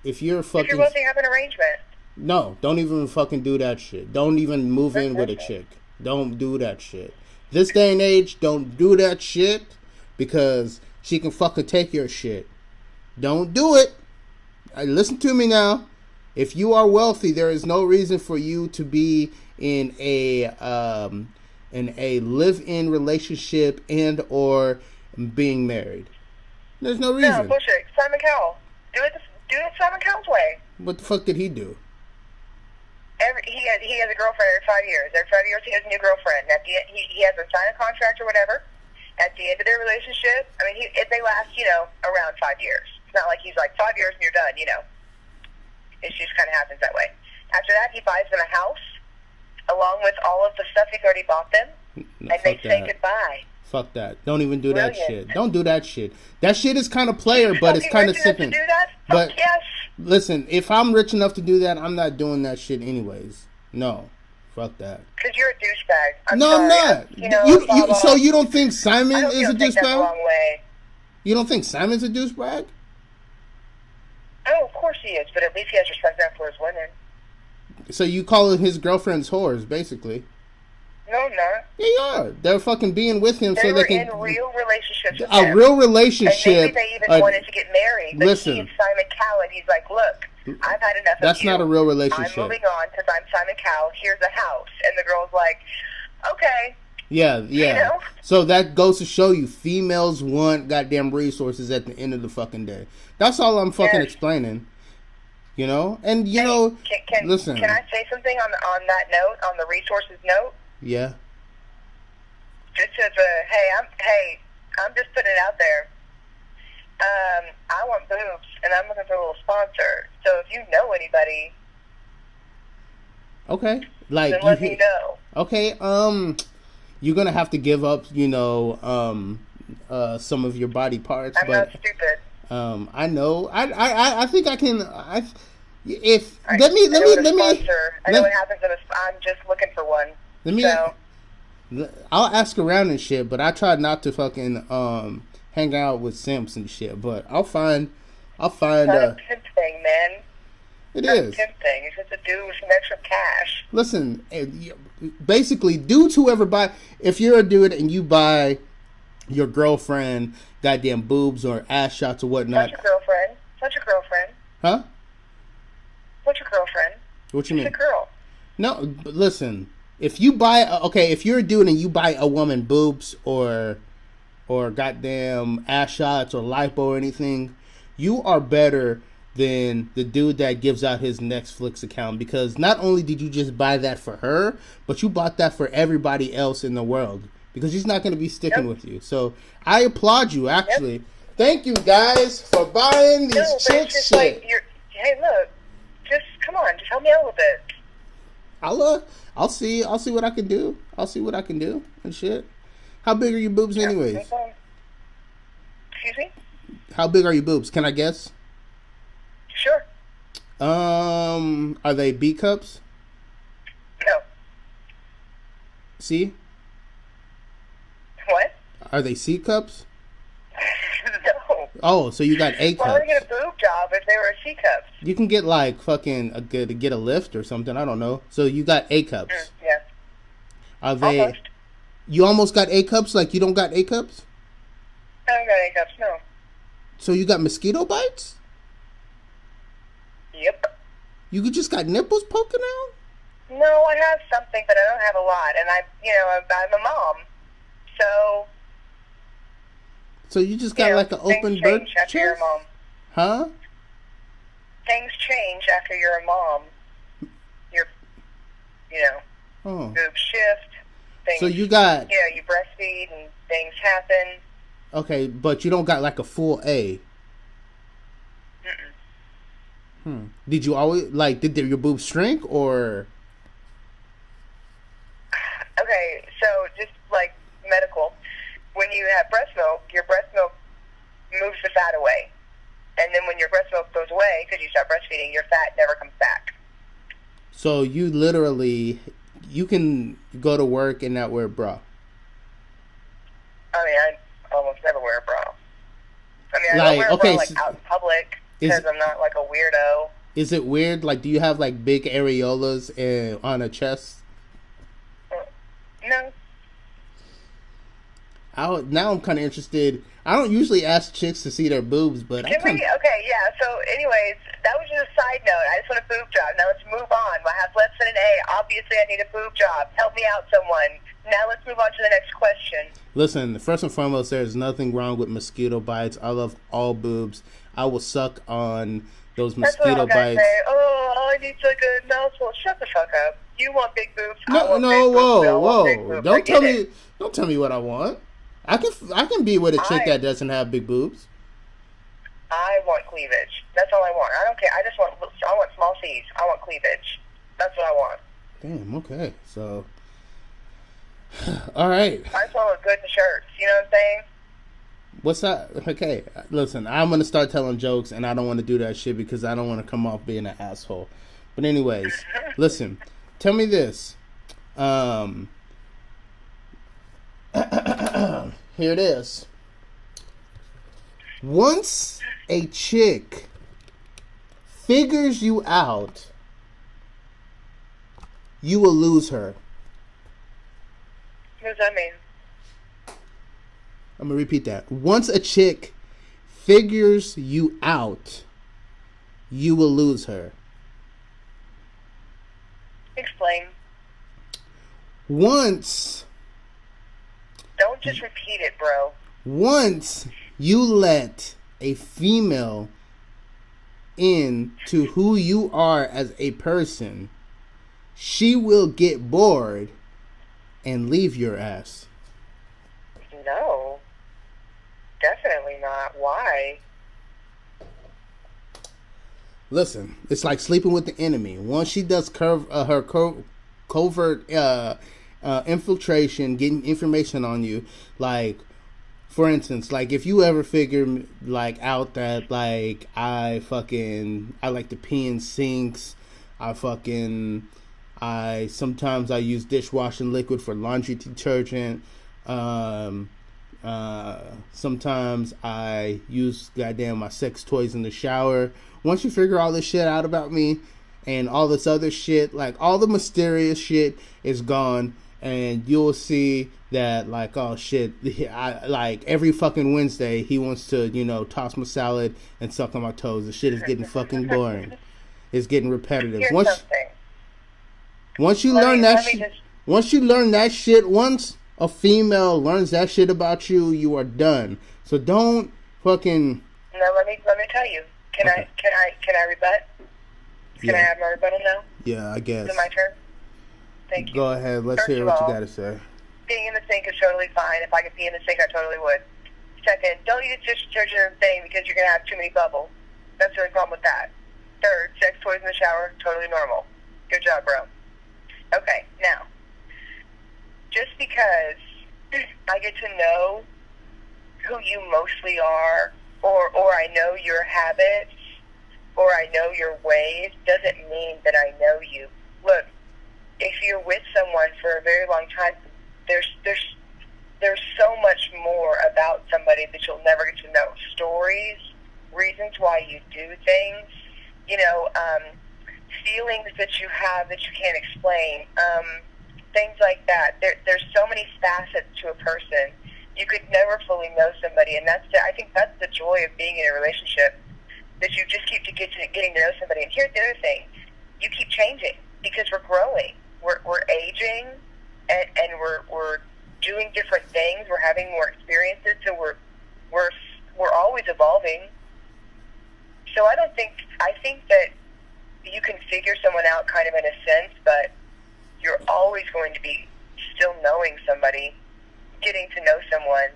If you're If you're fucking... wealthy, have an arrangement. No, don't even fucking do that shit. Don't even move in with a chick. Don't do that shit. This day and age, don't do that shit because she can fucking take your shit. Don't do it. Listen to me now. If you are wealthy, there is no reason for you to be in a live-in relationship and or being married. There's no No, reason. bullshit. Simon Cowell. Do it Simon Cowell's way. What the fuck did he do? He has a girlfriend every 5 years. Every 5 years he has a new girlfriend. At the end, he has to sign a contract or whatever. At the end of their relationship, I mean, if they last, around 5 years. It's not like he's like 5 years and you're done. It just kind of happens that way. After that, he buys them a house along with all of the stuff he's already bought them, and they say goodbye. Fuck that. Don't even do that Brilliant. shit. Don't do that shit. That shit is kind of player, but it's kind of sipping. Do that? But Fuck yes. listen, if I'm rich enough to do that, I'm not doing that shit anyways. No. Fuck that. Because you're a douchebag. No, I'm not. So you don't think Simon I hope is you a don't take that the douchebag? wrong way. You don't think Simon's a douchebag? Oh, of course he is, but at least he has respect there for his women. So you calling his girlfriends whores, basically? No, I'm not. Yeah, you are. They're fucking being with him They so were they can... in real relationships with A him. real And relationship... maybe they even wanted to get married. But listen. he is Simon Cowell, and he's like, look, I've had enough That's of you. not a real I'm relationship. moving on because I'm Simon Cowell. Here's a house. And the girl's like, okay. Yeah. know? So that goes to show you, females want goddamn resources at the end of the fucking day. That's all I'm fucking Yes. explaining. And listen. Can I say something on that note, on the resources note? Yeah. Just as I'm just putting it out there. I want boobs, and I'm looking for a little sponsor. So if you know anybody, Okay. Like then let me know. Okay. You're gonna have to give up, some of your body parts. I'm but not stupid. I know. I think I can. If I let me. I know what happens if I'm just looking for one. Let me. So, I'll ask around and shit, but I try not to fucking hang out with simps and shit. But I'll find. it's not a pimp thing, man. It It's not a is. pimp thing. It's just a dude with some extra cash. Listen, basically, dudes who ever buy. If you're a dude and you buy your girlfriend goddamn boobs or ass shots or whatnot, Not your girlfriend. Not your girlfriend. huh? What's your girlfriend? What you She's mean? a girl. No, but listen. If you buy, if you're a dude and you buy a woman boobs or goddamn ass shots or lipo or anything, you are better than the dude that gives out his Netflix account, because not only did you just buy that for her, but you bought that for everybody else in the world, because she's not going to be sticking with you. So I applaud you, actually. Thank you guys for buying these No, but chick it's just shit. like, hey, look, just come on, just help me out with it. I'll see what I can do. I'll see what I can do and shit. How big are your boobs anyways? Excuse me? How big are your boobs? Can I guess? Sure. Are they B cups? No. C? What? Are they C cups? No. Oh, so you got A Why would I cups. get a boob job if they were a C cup? You can get like fucking get a lift or something. I don't know. So you got A cups. Yeah. Are they? Almost. You almost got A cups. Like you don't got A cups. I don't got A cups, no. So you got mosquito bites. Yep. You just got nipples poking out. No, I have something, but I don't have a lot, and I'm a mom, so. So you just got like an open things bird change after you're a chest? mom. Huh? Things change after you're a mom. Oh. Boob shift. Things, So you got you breastfeed and things happen. okay, but you don't got like a full A. Did you always did your boobs shrink or? Okay, so just like medical, when you have breast milk, your breast milk moves the fat away. And then when your breast milk goes away, because you stop breastfeeding, your fat never comes back. So you can go to work and not wear a bra. I mean, I almost never wear a bra. I mean, I Like, don't wear a okay, bra so- out in public because I'm not like a weirdo. Is it weird? Like, do you have like big areolas on a chest? No. now I'm kind of interested. I don't usually ask chicks to see their boobs, but Okay, yeah. So, anyways, that was just a side note. I just want a boob job. Now let's move on. I have less than an A. Obviously, I need a boob job. Help me out, someone. Now let's move on to the next question. Listen, first and foremost, there's nothing wrong with mosquito bites. I love all boobs. I will suck on those mosquito That's what I'm bites. say. Oh, I need a good mouthful. Shut the fuck up. You want big boobs? I No, want no, big boobs. I want big whoa! boobs. I Don't get tell it. me, don't tell me what I want. I can be with a chick that doesn't have big boobs. I want cleavage. That's all I want. I don't care. I want small C's. I want cleavage. That's what I want. Damn. Okay. So, all right. I just want to look good in shirts. You know what I'm saying? What's that? Okay. Listen, I'm gonna start telling jokes, and I don't want to do that shit because I don't want to come off being an asshole. But anyways, listen. Tell me this. Here it is. Once a chick figures you out, you will lose her. What does that mean? I'm going to repeat that. Once a chick figures you out, you will lose her. Explain. Once Don't just repeat it, bro. Once you let a female into who you are as a person, she will get bored and leave your ass. No. Definitely not. Why? Listen, it's like sleeping with the enemy. Once she does her covert infiltration, getting information on you, like, for instance, like if you ever figure like out that like I like to pee in sinks, sometimes I use dishwashing liquid for laundry detergent. Sometimes I use my sex toys in the shower. Once you figure all this shit out about me and all this other shit, like all the mysterious shit is gone, and you'll see that like, oh shit, like every fucking Wednesday he wants to, toss my salad and suck on my toes. The shit is getting fucking boring. It's getting repetitive. Here's Once you learn that shit, once a female learns that shit about you, you are done. So don't fucking. No, let me tell you. Can I rebut? Can I have my rebuttal now? Yeah, I guess. Is it my turn? Thank you. Go ahead. Let's hear what you got to say. Being in the sink is totally fine. If I could pee in the sink, I totally would. Second, don't use dish detergent in the thing because you're going to have too many bubbles. That's the only problem with that. Third, sex toys in the shower, totally normal. Good job, bro. Okay, now, just because I get to know who you mostly are, or I know your habits, or I know your ways, doesn't mean that I know you. Look, if you're with someone for a very long time, there's so much more about somebody that you'll never get to know. Stories, reasons why you do things, feelings that you have that you can't explain, things like that. There's so many facets to a person. You could never fully know somebody, and I think that's the joy of being in a relationship, that you just keep getting to know somebody. And here's the other thing: you keep changing because we're growing, we're aging, and we're doing different things. We're having more experiences, so we're always evolving. So I think that you can figure someone out kind of in a sense, but you're always going to be still knowing somebody, getting to know someone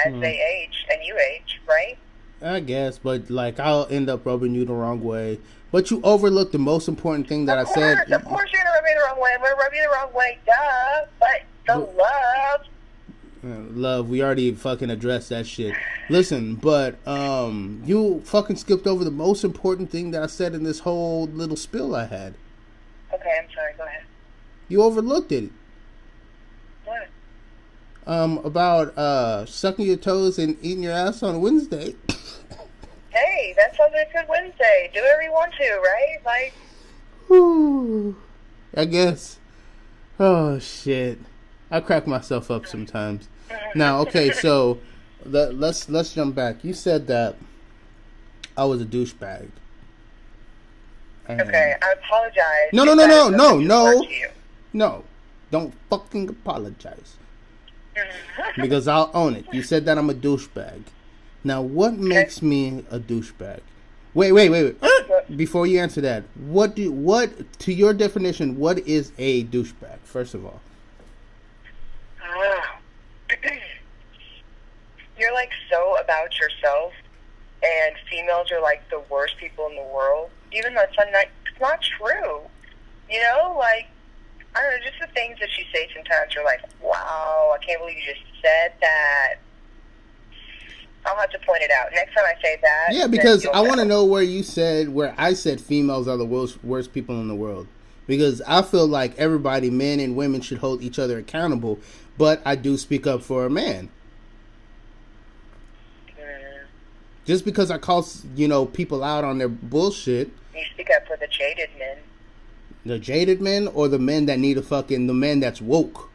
as they age and you age, right? I guess, but like I'll end up rubbing you the wrong way. But you overlooked the most important thing that I said. Of course you're going to rub me the wrong way. I'm going to rub you the wrong way, duh. But the love. Love, we already fucking addressed that shit. Listen, but you fucking skipped over the most important thing that I said in this whole little spill I had. Okay, I'm sorry. Go ahead. You overlooked it. What? About sucking your toes and eating your ass on Wednesday. Hey, that sounds like a good Wednesday. Do whatever you want to, right? Like, Whew. I guess. Oh shit. I crack myself up sometimes. Now, okay, so let's jump back. You said that I was a douchebag. And Okay, I apologize. No, if no, that no, is no, something no, that no. hurt you. No, don't fucking apologize. Because I'll own it. You said that I'm a douchebag. Now, what makes me a douchebag? Wait. Before you answer that, what to your definition, what is a douchebag? First of all, Ah. You're like so about yourself, and females are like the worst people in the world. Even though it's not true. You know, like, I don't know, just the things that you say sometimes you're like, wow, I can't believe you just said that. I'll have to point it out. Next time I say that. yeah, because I want to know where I said females are the worst people in the world. Because I feel like everybody, men and women, should hold each other accountable. But I do speak up for a man. Just because I call, people out on their bullshit. You speak up for the jaded men. The jaded men or the men that need the men that's woke?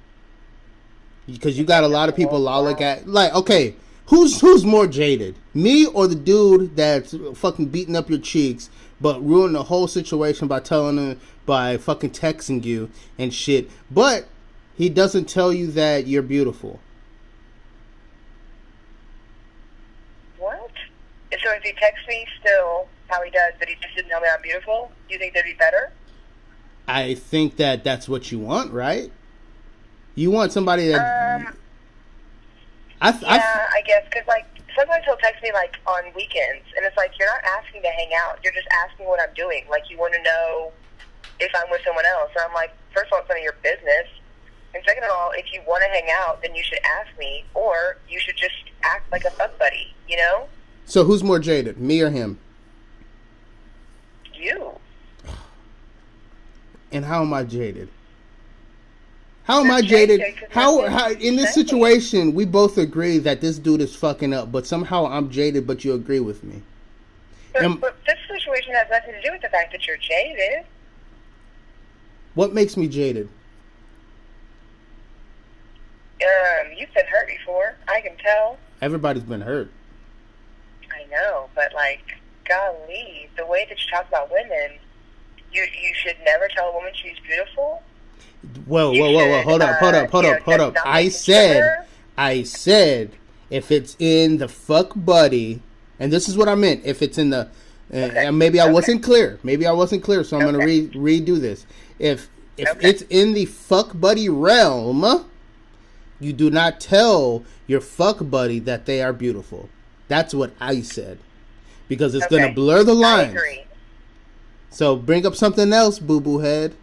Because you got a lot of people all look at, like, okay, who's more jaded? Me or the dude that's fucking beating up your cheeks but ruin the whole situation by fucking texting you and shit, but he doesn't tell you that you're beautiful? What? So if he texts me still how he does, but he just didn't tell me I'm beautiful, do you think that'd be better? I think that that's what you want, right? You want somebody that... I guess, because, like, sometimes he'll text me, like, on weekends, and it's like, you're not asking to hang out, you're just asking what I'm doing. Like, you want to know if I'm with someone else. And I'm like, first of all, it's none of your business. And second of all, if you want to hang out, then you should ask me, or you should just act like a fuck buddy, you know? So who's more jaded, me or him? You. And how am I jaded? How am I jaded? How in this situation we both agree that this dude is fucking up, but somehow I'm jaded, but you agree with me? But this situation has nothing to do with the fact that you're jaded. What makes me jaded? You've been hurt before. I can tell. Everybody's been hurt. I know, but, like, golly, the way that you talk about women, you should never tell a woman she's beautiful. Whoa, hold up. I said, if it's in the fuck buddy, and this is what I meant, if it's in the, and maybe I wasn't clear, so I'm going to redo this. If it's in the fuck buddy realm, you do not tell your fuck buddy that they are beautiful. That's what I said. Because it's going to blur the lines. I agree. So bring up something else, boo-boo head.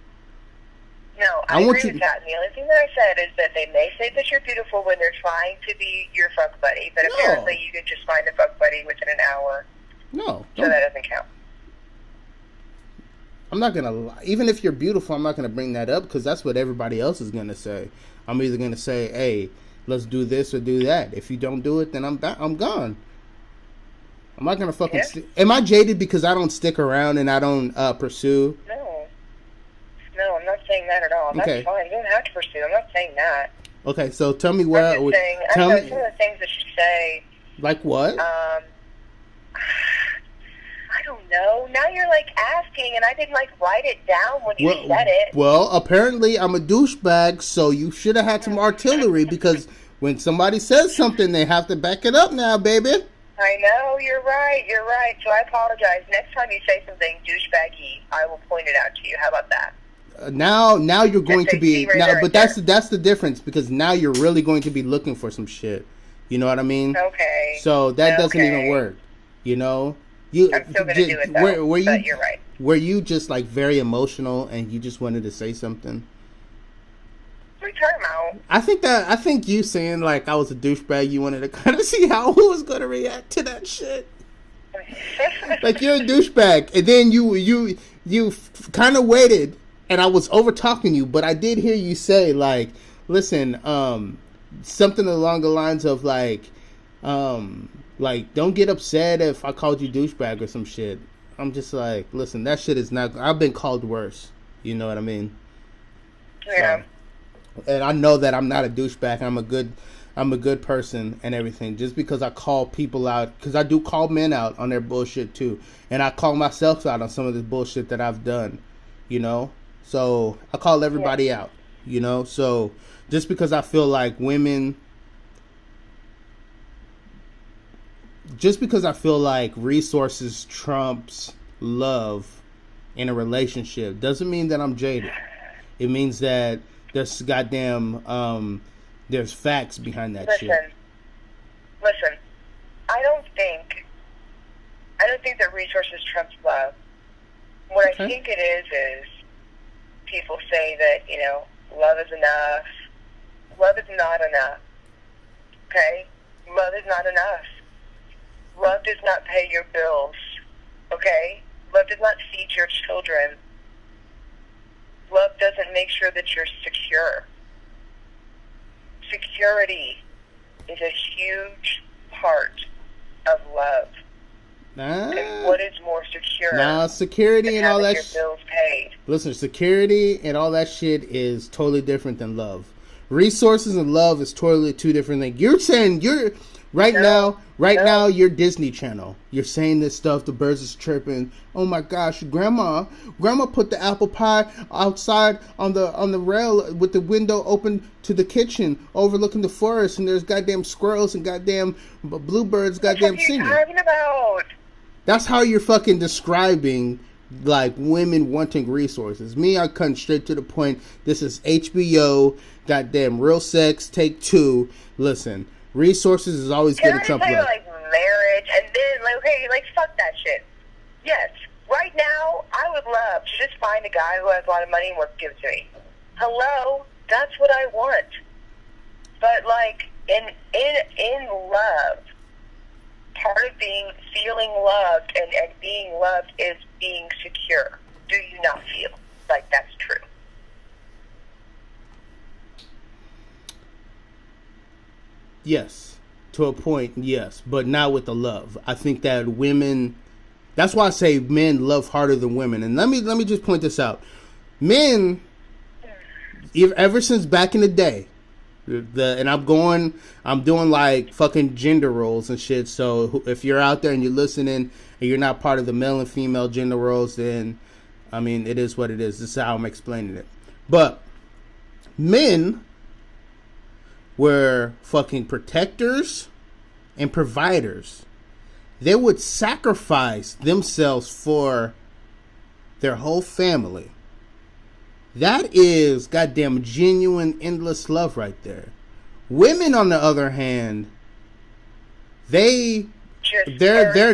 No, I agree with that. And the only thing that I said is that they may say that you're beautiful when they're trying to be your fuck buddy, but apparently you could just find a fuck buddy within an hour. No. So that doesn't count. I'm not going to lie. Even if you're beautiful, I'm not going to bring that up because that's what everybody else is going to say. I'm either going to say, hey, let's do this or do that. If you don't do it, then I'm gone. I'm not going to fucking... Am I jaded because I don't stick around and I don't pursue? No, I'm not saying that at all. That's fine. You don't have to pursue. I'm not saying that. Okay, so tell me where... I'm just saying, some of the things that you say... Like what? I don't know. Now you're, like, asking, and I didn't, like, write it down when you said it. Well, apparently I'm a douchebag, so you should have had some artillery, because when somebody says something, they have to back it up now, baby. I know, you're right. So I apologize. Next time you say something douchebaggy, I will point it out to you. How about that? Now you're going to be... but that's the difference, because now you're really going to be looking for some shit. You know what I mean? Okay. So that doesn't even work, you know? I'm still going to do it, though, but you're right. Were you just, like, very emotional and you just wanted to say something? What are you talking about? I think you saying, like, I was a douchebag, you wanted to kind of see how who was going to react to that shit. Like, you're a douchebag. And then you kind of waited, and I was over-talking you, but I did hear you say, like, listen, something along the lines of, like, don't get upset if I called you douchebag or some shit. I'm just like, listen, that shit is not... I've been called worse. You know what I mean? Yeah. and I know that I'm not a douchebag. I'm a good person and everything. Just because I call people out, because I do call men out on their bullshit too, and I call myself out on some of this bullshit that I've done, you know. So I call everybody out, you know. So just because I feel like women, just because I feel like resources trumps love in a relationship, doesn't mean that I'm jaded. It means that there's goddamn there's facts behind that shit. Listen. I don't think that resources trumps love. What I think it is people say that, you know, love is enough. Love is not enough. Okay? Love is not enough. Love does not pay your bills. Okay? Love does not feed your children. Love doesn't make sure that you're secure. Security is a huge part of love. And what is more secure? Security and all that your bills paid. Listen, security and all that shit is totally different than love. Resources and love is totally two different things. You're saying now you're Disney Channel. You're saying this stuff, the birds is chirping. Oh my gosh, grandma put the apple pie outside on the rail with the window open to the kitchen overlooking the forest, and there's goddamn squirrels and goddamn bluebirds goddamn singing. What are you talking about? That's how you're fucking describing like women wanting resources. Me, I come straight to the point. This is HBO, goddamn Real Sex, Take Two. Listen, resources is always going to trump love. Like marriage, and then like, okay, like fuck that shit. Yes, right now I would love to just find a guy who has a lot of money and wants to give it to me. Hello, that's what I want. But like in love, part of feeling loved and being loved is being secure. Do you not feel like that's true? Yes, to a point, yes, but not with the love. I think that women, that's why I say men love harder than women. And let me just point this out. Men, ever since back in the day, and I'm doing like fucking gender roles and shit. So if you're out there and you're listening and you're not part of the male and female gender roles, then I mean, it is what it is. This is how I'm explaining it. But men were fucking protectors and providers. They would sacrifice themselves for their whole family. That is goddamn genuine, endless love right there. Women, on the other hand, they're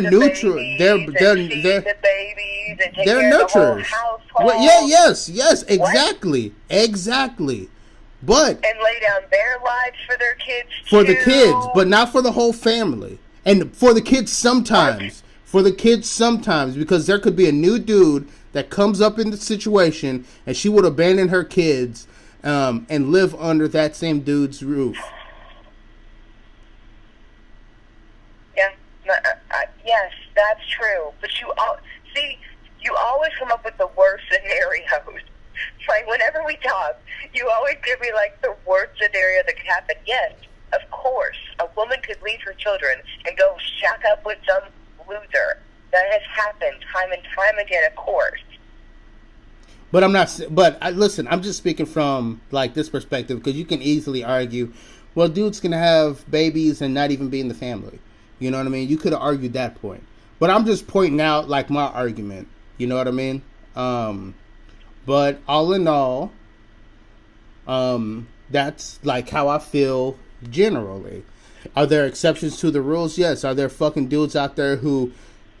neutral. They're nurturers. Yes, exactly. But and lay down their lives for their kids for the kids, but not for the whole family. And for the kids sometimes. For the kids sometimes, because there could be a new dude that comes up in the situation and she would abandon her kids and live under that same dude's roof. Yeah, yes, that's true. But you always come up with the worst scenarios. Like, whenever we talk, you always give me, like, the worst scenario that could happen. Yes, of course, a woman could leave her children and go shack up with some loser. That has happened time and time again, of course. But listen, I'm just speaking from, like, this perspective, because you can easily argue, well, dudes can have babies and not even be in the family. You know what I mean? You could have argued that point. But I'm just pointing out, like, my argument. You know what I mean? But all in all, that's like how I feel generally. Are there exceptions to the rules? Yes. Are there fucking dudes out there who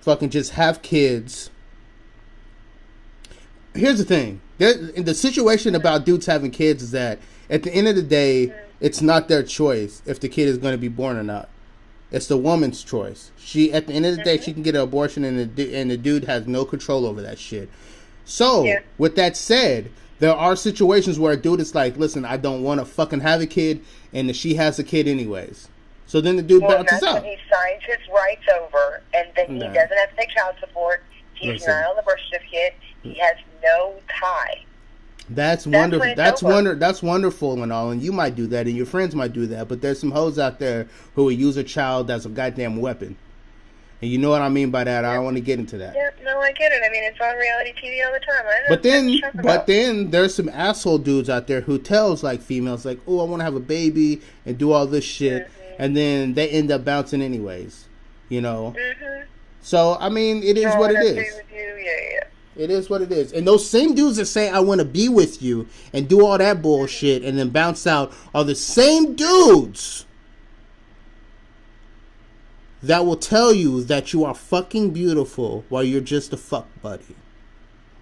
fucking just have kids? Here's the thing. The situation about dudes having kids is that at the end of the day, it's not their choice if the kid is going to be born or not. It's the woman's choice. At the end of the day, she can get an abortion, and the dude has no control over that shit. So, with that said, there are situations where a dude is like, listen, I don't want to fucking have a kid, and she has a kid anyways. So then the dude bounces out. When he signs his rights over, and then he doesn't have to pay child support. He's not on the birth certificate. He has no tie. That's when wonderful. it's over. That's wonderful and all, and you might do that, and your friends might do that. But there's some hoes out there who will use a child as a goddamn weapon, and you know what I mean by that. I don't want to get into that. Yeah, no, I get it. I mean, it's on reality TV all the time. I know what you're talking But about. then there's some asshole dudes out there who tells like females like, "Oh, I want to have a baby and do all this shit," and then they end up bouncing anyways. You know. So I mean, it is No, what I it agree is. with you. Yeah. It is what it is. And those same dudes that say I want to be with you and do all that bullshit and then bounce out are the same dudes that will tell you that you are fucking beautiful while you're just a fuck buddy.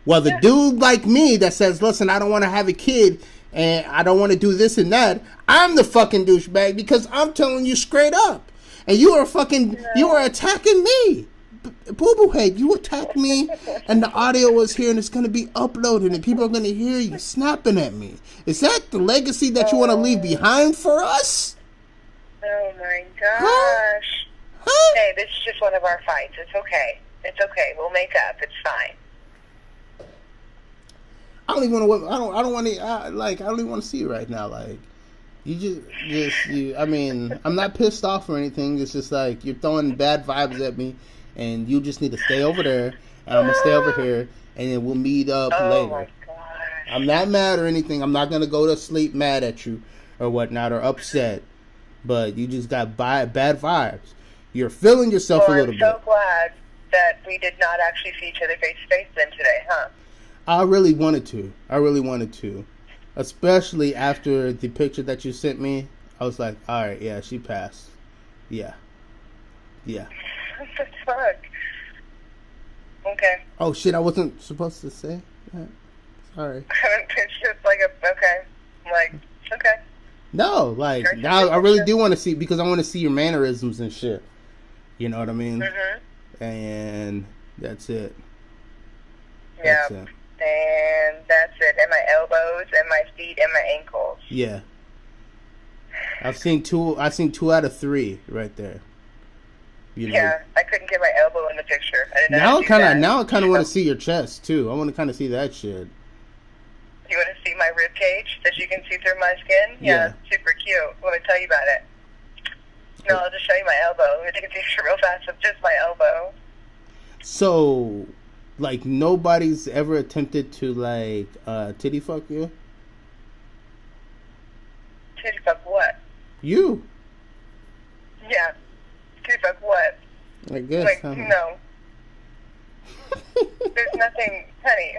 Well, the dude like me that says, listen, I don't want to have a kid and I don't want to do this and that, I'm the fucking douchebag because I'm telling you straight up. And you are attacking me. Boo Boo Head, you attacked me and the audio is here and it's going to be uploaded and people are going to hear you snapping at me. Is that the legacy that you want to leave behind for us? Oh my gosh. Huh? Hey, this is just one of our fights. It's okay. It's okay. We'll make up. It's fine. I don't even want to. I don't want to. I don't even want to see you right now. Like, you. I mean, I'm not pissed off or anything. It's just like you're throwing bad vibes at me, and you just need to stay over there, and I'm gonna stay over here, and then we'll meet up later. My gosh. I'm not mad or anything. I'm not gonna go to sleep mad at you or whatnot or upset, but you just got bad vibes. You're feeling yourself a little I'm so bit. glad that we did not actually see each other face to face then today, huh? I really wanted to. Especially after the picture that you sent me. I was like, alright, yeah, she passed. Yeah. What the fuck? Okay. Oh shit, I wasn't supposed to say that. Sorry. It's just like okay. No, like, now I really do want to see, because I want to see your mannerisms and shit. You know what I mean? And that's it. Yeah. That's it. And that's it. And my elbows and my feet and my ankles. Yeah. I've seen two out of 3 right there. You know. Yeah, I couldn't get my elbow in the picture. I didn't know Now how I to do that. kind of want to see your chest too. I want to kind of see that shit. You want to see my rib cage that you can see through my skin? Yeah. Super cute. Let me tell you about it. No, I'll just show you my elbow. Let me take a picture real fast of just my elbow. So, like, nobody's ever attempted to, like, titty fuck you? Titty fuck what? You. Yeah. Titty fuck what? I guess. Like, no. There's nothing, honey.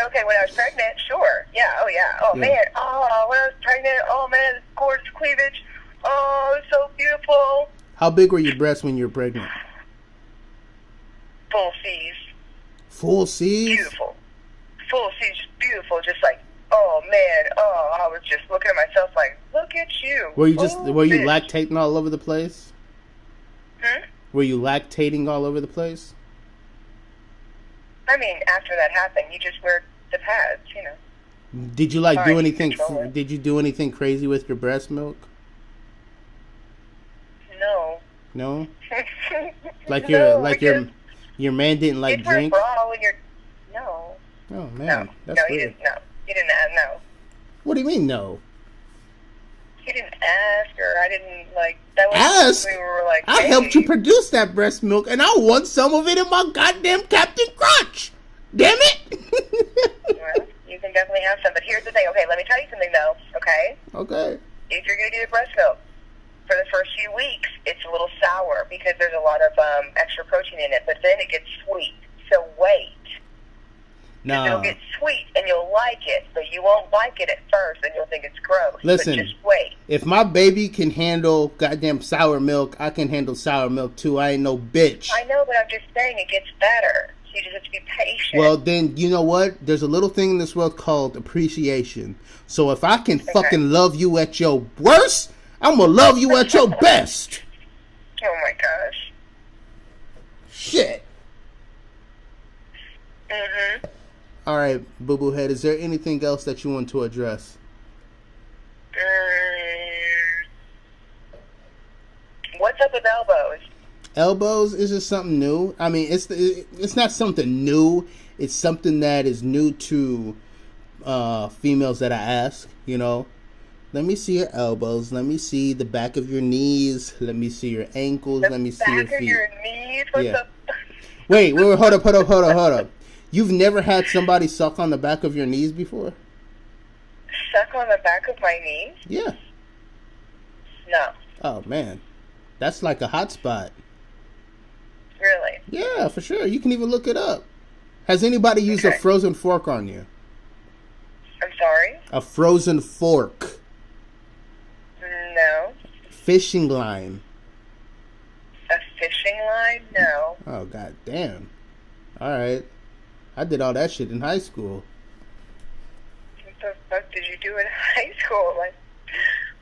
Okay, when I was pregnant, sure. Yeah, oh yeah. Oh, Yeah. man. Oh, when I was pregnant, oh, man, this gorgeous cleavage. Oh, it's so beautiful. How big were your breasts when you were pregnant? Full C's. Full C's? Beautiful. Full C's, just beautiful. Just like, oh, man. Oh, I was just looking at myself like, look at you. Were you bitch. lactating all over the place? Were you lactating all over the place? I mean, after that happened, you just wear the pads, you know. Did you like Sorry, do anything? control it. Did you do anything crazy with your breast milk? No. No. No, Your man didn't like it's her drink. bra when you're. No. Oh man, No. that's No, he weird. didn't. No. He didn't ask. No. What do you mean no? He didn't ask, or I didn't like. That was Ask? we were like. I hey. helped you produce that breast milk, and I want some of it in my goddamn Captain Crunch. Damn it! Well, you can definitely have some, but here's the thing. Okay, let me tell you something though. Okay. Okay. If you're gonna do the breast milk for the first few weeks, it's a little sour because there's a lot of extra protein in it. But then it gets sweet. So wait. Now, It'll get sweet and you'll like it, but you won't like it at first and you'll think it's gross. Listen. But just wait. if my baby can handle goddamn sour milk, I can handle sour milk too. I ain't no bitch. I know, but I'm just saying it gets better. So you just have to be patient. Well, then, you know what? There's a little thing in this world called appreciation. So if I can fucking love you at your worst, I'm gonna love you at your best. Oh my gosh. Shit. Mm-hmm. All right, Boo Boo Head, is there anything else that you want to address? What's up with elbows? Elbows is just something new. I mean, it's not something new. It's something that is new to females that I ask, let me see your elbows, let me see the back of your knees, let me see your ankles, let me see your Back of feet. your knees? What Yeah. the? Wait, hold up. You've never had somebody suck on the back of your knees before? Suck on the back of my knees? Yeah. No. Oh, man. That's like a hot spot. Really? Yeah, for sure. You can even look it up. Has anybody used a Okay. frozen fork on you? I'm sorry? A frozen fork. No. Fishing line. A fishing line? No. Oh, god damn. Alright. I did all that shit in high school. What the fuck did you do in high school? Like,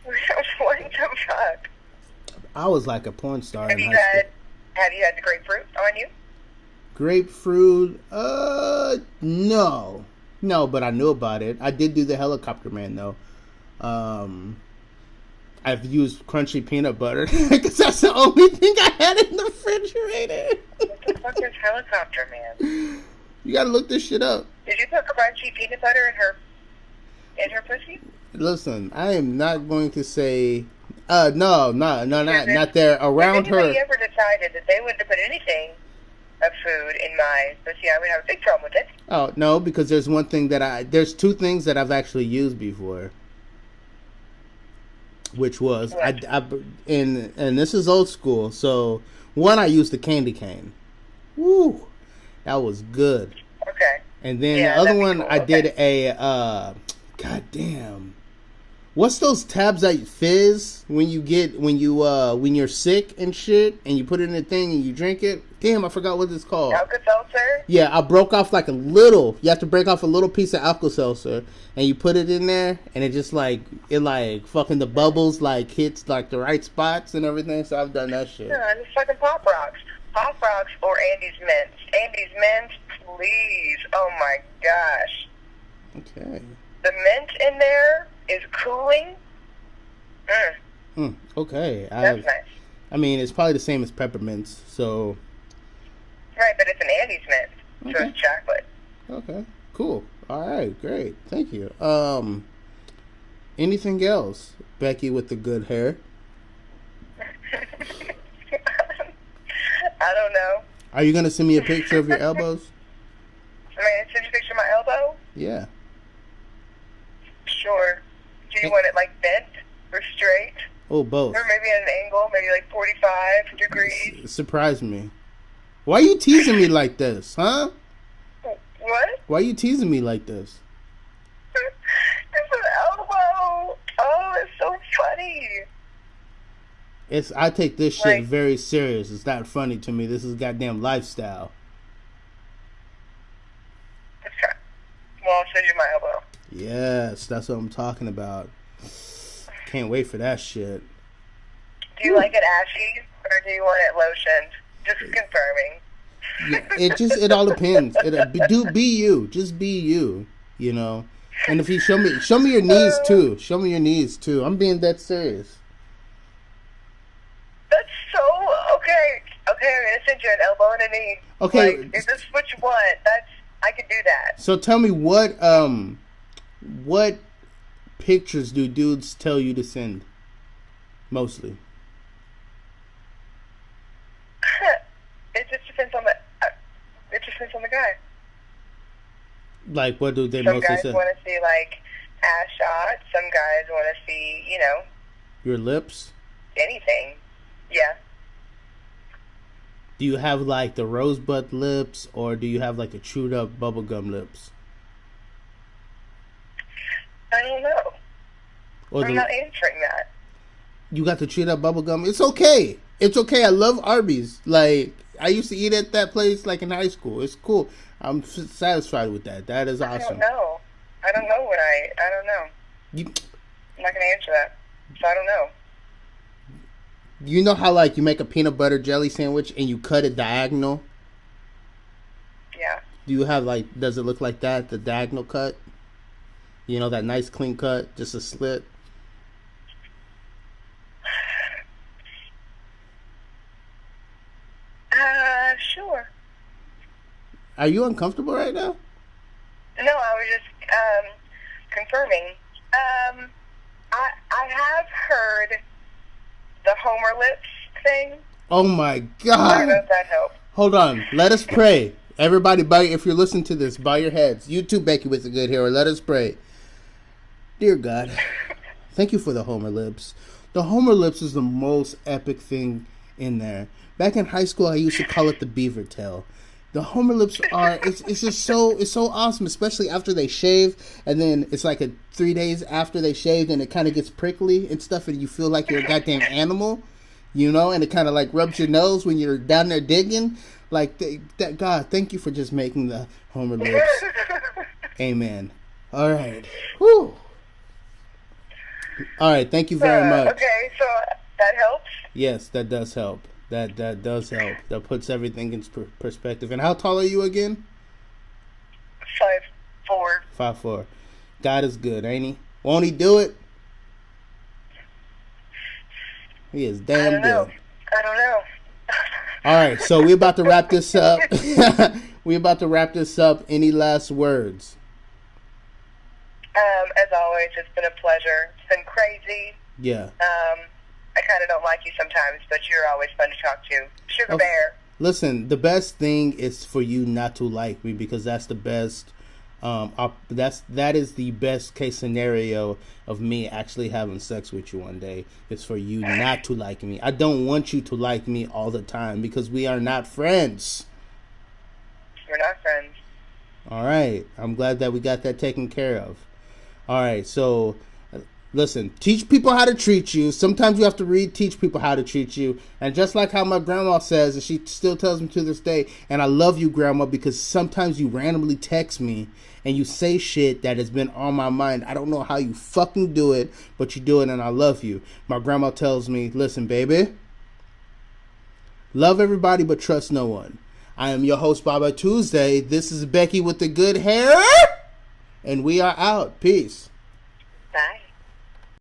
what the fuck? I was like a porn star Have in you high school. had the grapefruit on you? Grapefruit? No. No, but I knew about it. I did do the helicopter man, though. I've used crunchy peanut butter because that's the only thing I had in the refrigerator. What the fuck is helicopter man? You gotta look this shit up. Did you put crunchy peanut butter in her pussy? Listen, I am not going to say... No, not there. Around If anybody her... ever decided that they wouldn't put anything of food in my pussy, I would have a big problem with it. Oh, no, because there's one thing that there's two things that I've actually used before. Which was... What? And this is old school. So, one, I used the candy cane. Woo! That was good. Okay. And then Yeah, the other that'd be one, cool. I did Okay. a... God damn. What's those tabs that fizz when you're sick and shit, and you put it in a thing and you drink it? Damn, I forgot what it's called. Alka-Seltzer? Yeah, I broke off like a little. You have to break off a little piece of Alka-Seltzer, and you put it in there, and it just fucking the bubbles hits like the right spots and everything. So I've done that shit. Yeah, it's fucking Pop Rocks. Pop Rocks or Andy's Mints. Andy's Mints, please. Oh my gosh. Okay. The mint in there is cooling. Okay. That's nice. I mean, it's probably the same as peppermints. So. Right, but it's an Andy's Mint, so Okay. it's chocolate. Okay. Cool. All right. Great. Thank you. Anything else, Becky with the good hair? I don't know. Are you gonna send me a picture of your elbows? I mean, send you a picture of my elbow? Yeah. Sure. Do you want it bent or straight? Oh, both. Or maybe at an angle, maybe 45 degrees? Surprise me. Why are you teasing me like this, huh? What? Why are you teasing me like this? It's an elbow. Oh, it's so funny. I take this shit Like- very serious. It's not funny to me. This is goddamn lifestyle. Okay. Well, I'll send you my elbow. Yes, that's what I'm talking about. Can't wait for that shit. Do you like it ashy or do you want it lotioned? Just confirming. Yeah, it all depends. Be you. Just be you. And if you show me your knees too. Show me your knees too. I'm being that serious. That's so okay. Okay, I'm gonna send you an elbow and a knee. Okay. If this is what you want, I can do that. So tell me what pictures do dudes tell you to send? Mostly. It just depends on the guy. Like, what do they Some mostly guys say? want to see ass shots. Some guys want to see Your lips? anything. Yeah. Do you have the rosebud lips, or do you have the chewed up bubblegum lips? I don't know. Or I'm not answering that. you got the chewed up bubblegum? It's okay. It's okay. I love Arby's. I used to eat at that place in high school. It's cool. I'm satisfied with that. That is I don't awesome. know. I don't know what I don't know. I'm not going to answer that. So I don't know. You know how you make a peanut butter jelly sandwich and you cut it diagonal? Yeah. Do you have does it look like that, the diagonal cut? That nice clean cut, just a slit? Sure. Are you uncomfortable right now? No, I was just confirming. I have heard the Homer lips thing. Oh my I don't God. know if that helps. Hold on. Let us pray. Everybody, if you're listening to this, bow your heads. You too, Becky with the good hair. Let us pray. Dear God, thank you for the Homer lips. The Homer lips is the most epic thing in there. Back in high school, I used to call it the beaver tail. The Homer lips are, it's just so awesome, especially after they shave, and then it's like 3 days after they shaved, and it kind of gets prickly and stuff, and you feel like you're a goddamn animal, you know, and it kind of like rubs your nose when you're down there digging. Like, God, thank you for just making the Homer lips. Amen. All right. Whew. All right, thank you very much. Okay, so that helps? Yes, that does help. That does help. That puts everything in perspective. And how tall are you again? 5'4". 5'4". God is good, ain't he? Won't he do it? He is damn good. I don't know. All right, so we're about to wrap this up. Any last words? As always, it's been a pleasure. It's been crazy. Yeah. I kind of don't like you sometimes, but you're always fun to talk to. Sugar Okay. Bear. Listen, the best thing is for you not to like me, because that's the best. That is the best case scenario of me actually having sex with you one day. Is for you not to like me. I don't want you to like me all the time, because we are not friends. We're not friends. All right. I'm glad that we got that taken care of. All right. So, listen, teach people how to treat you. Sometimes you have to teach people how to treat you. And just like how my grandma says, and she still tells me to this day, and I love you, Grandma, because sometimes you randomly text me and you say shit that has been on my mind. I don't know how you fucking do it, but you do it, and I love you. My grandma tells me, listen, baby, love everybody but trust no one. I am your host, Baba Tuesday. This is Becky with the good hair, and we are out. Peace.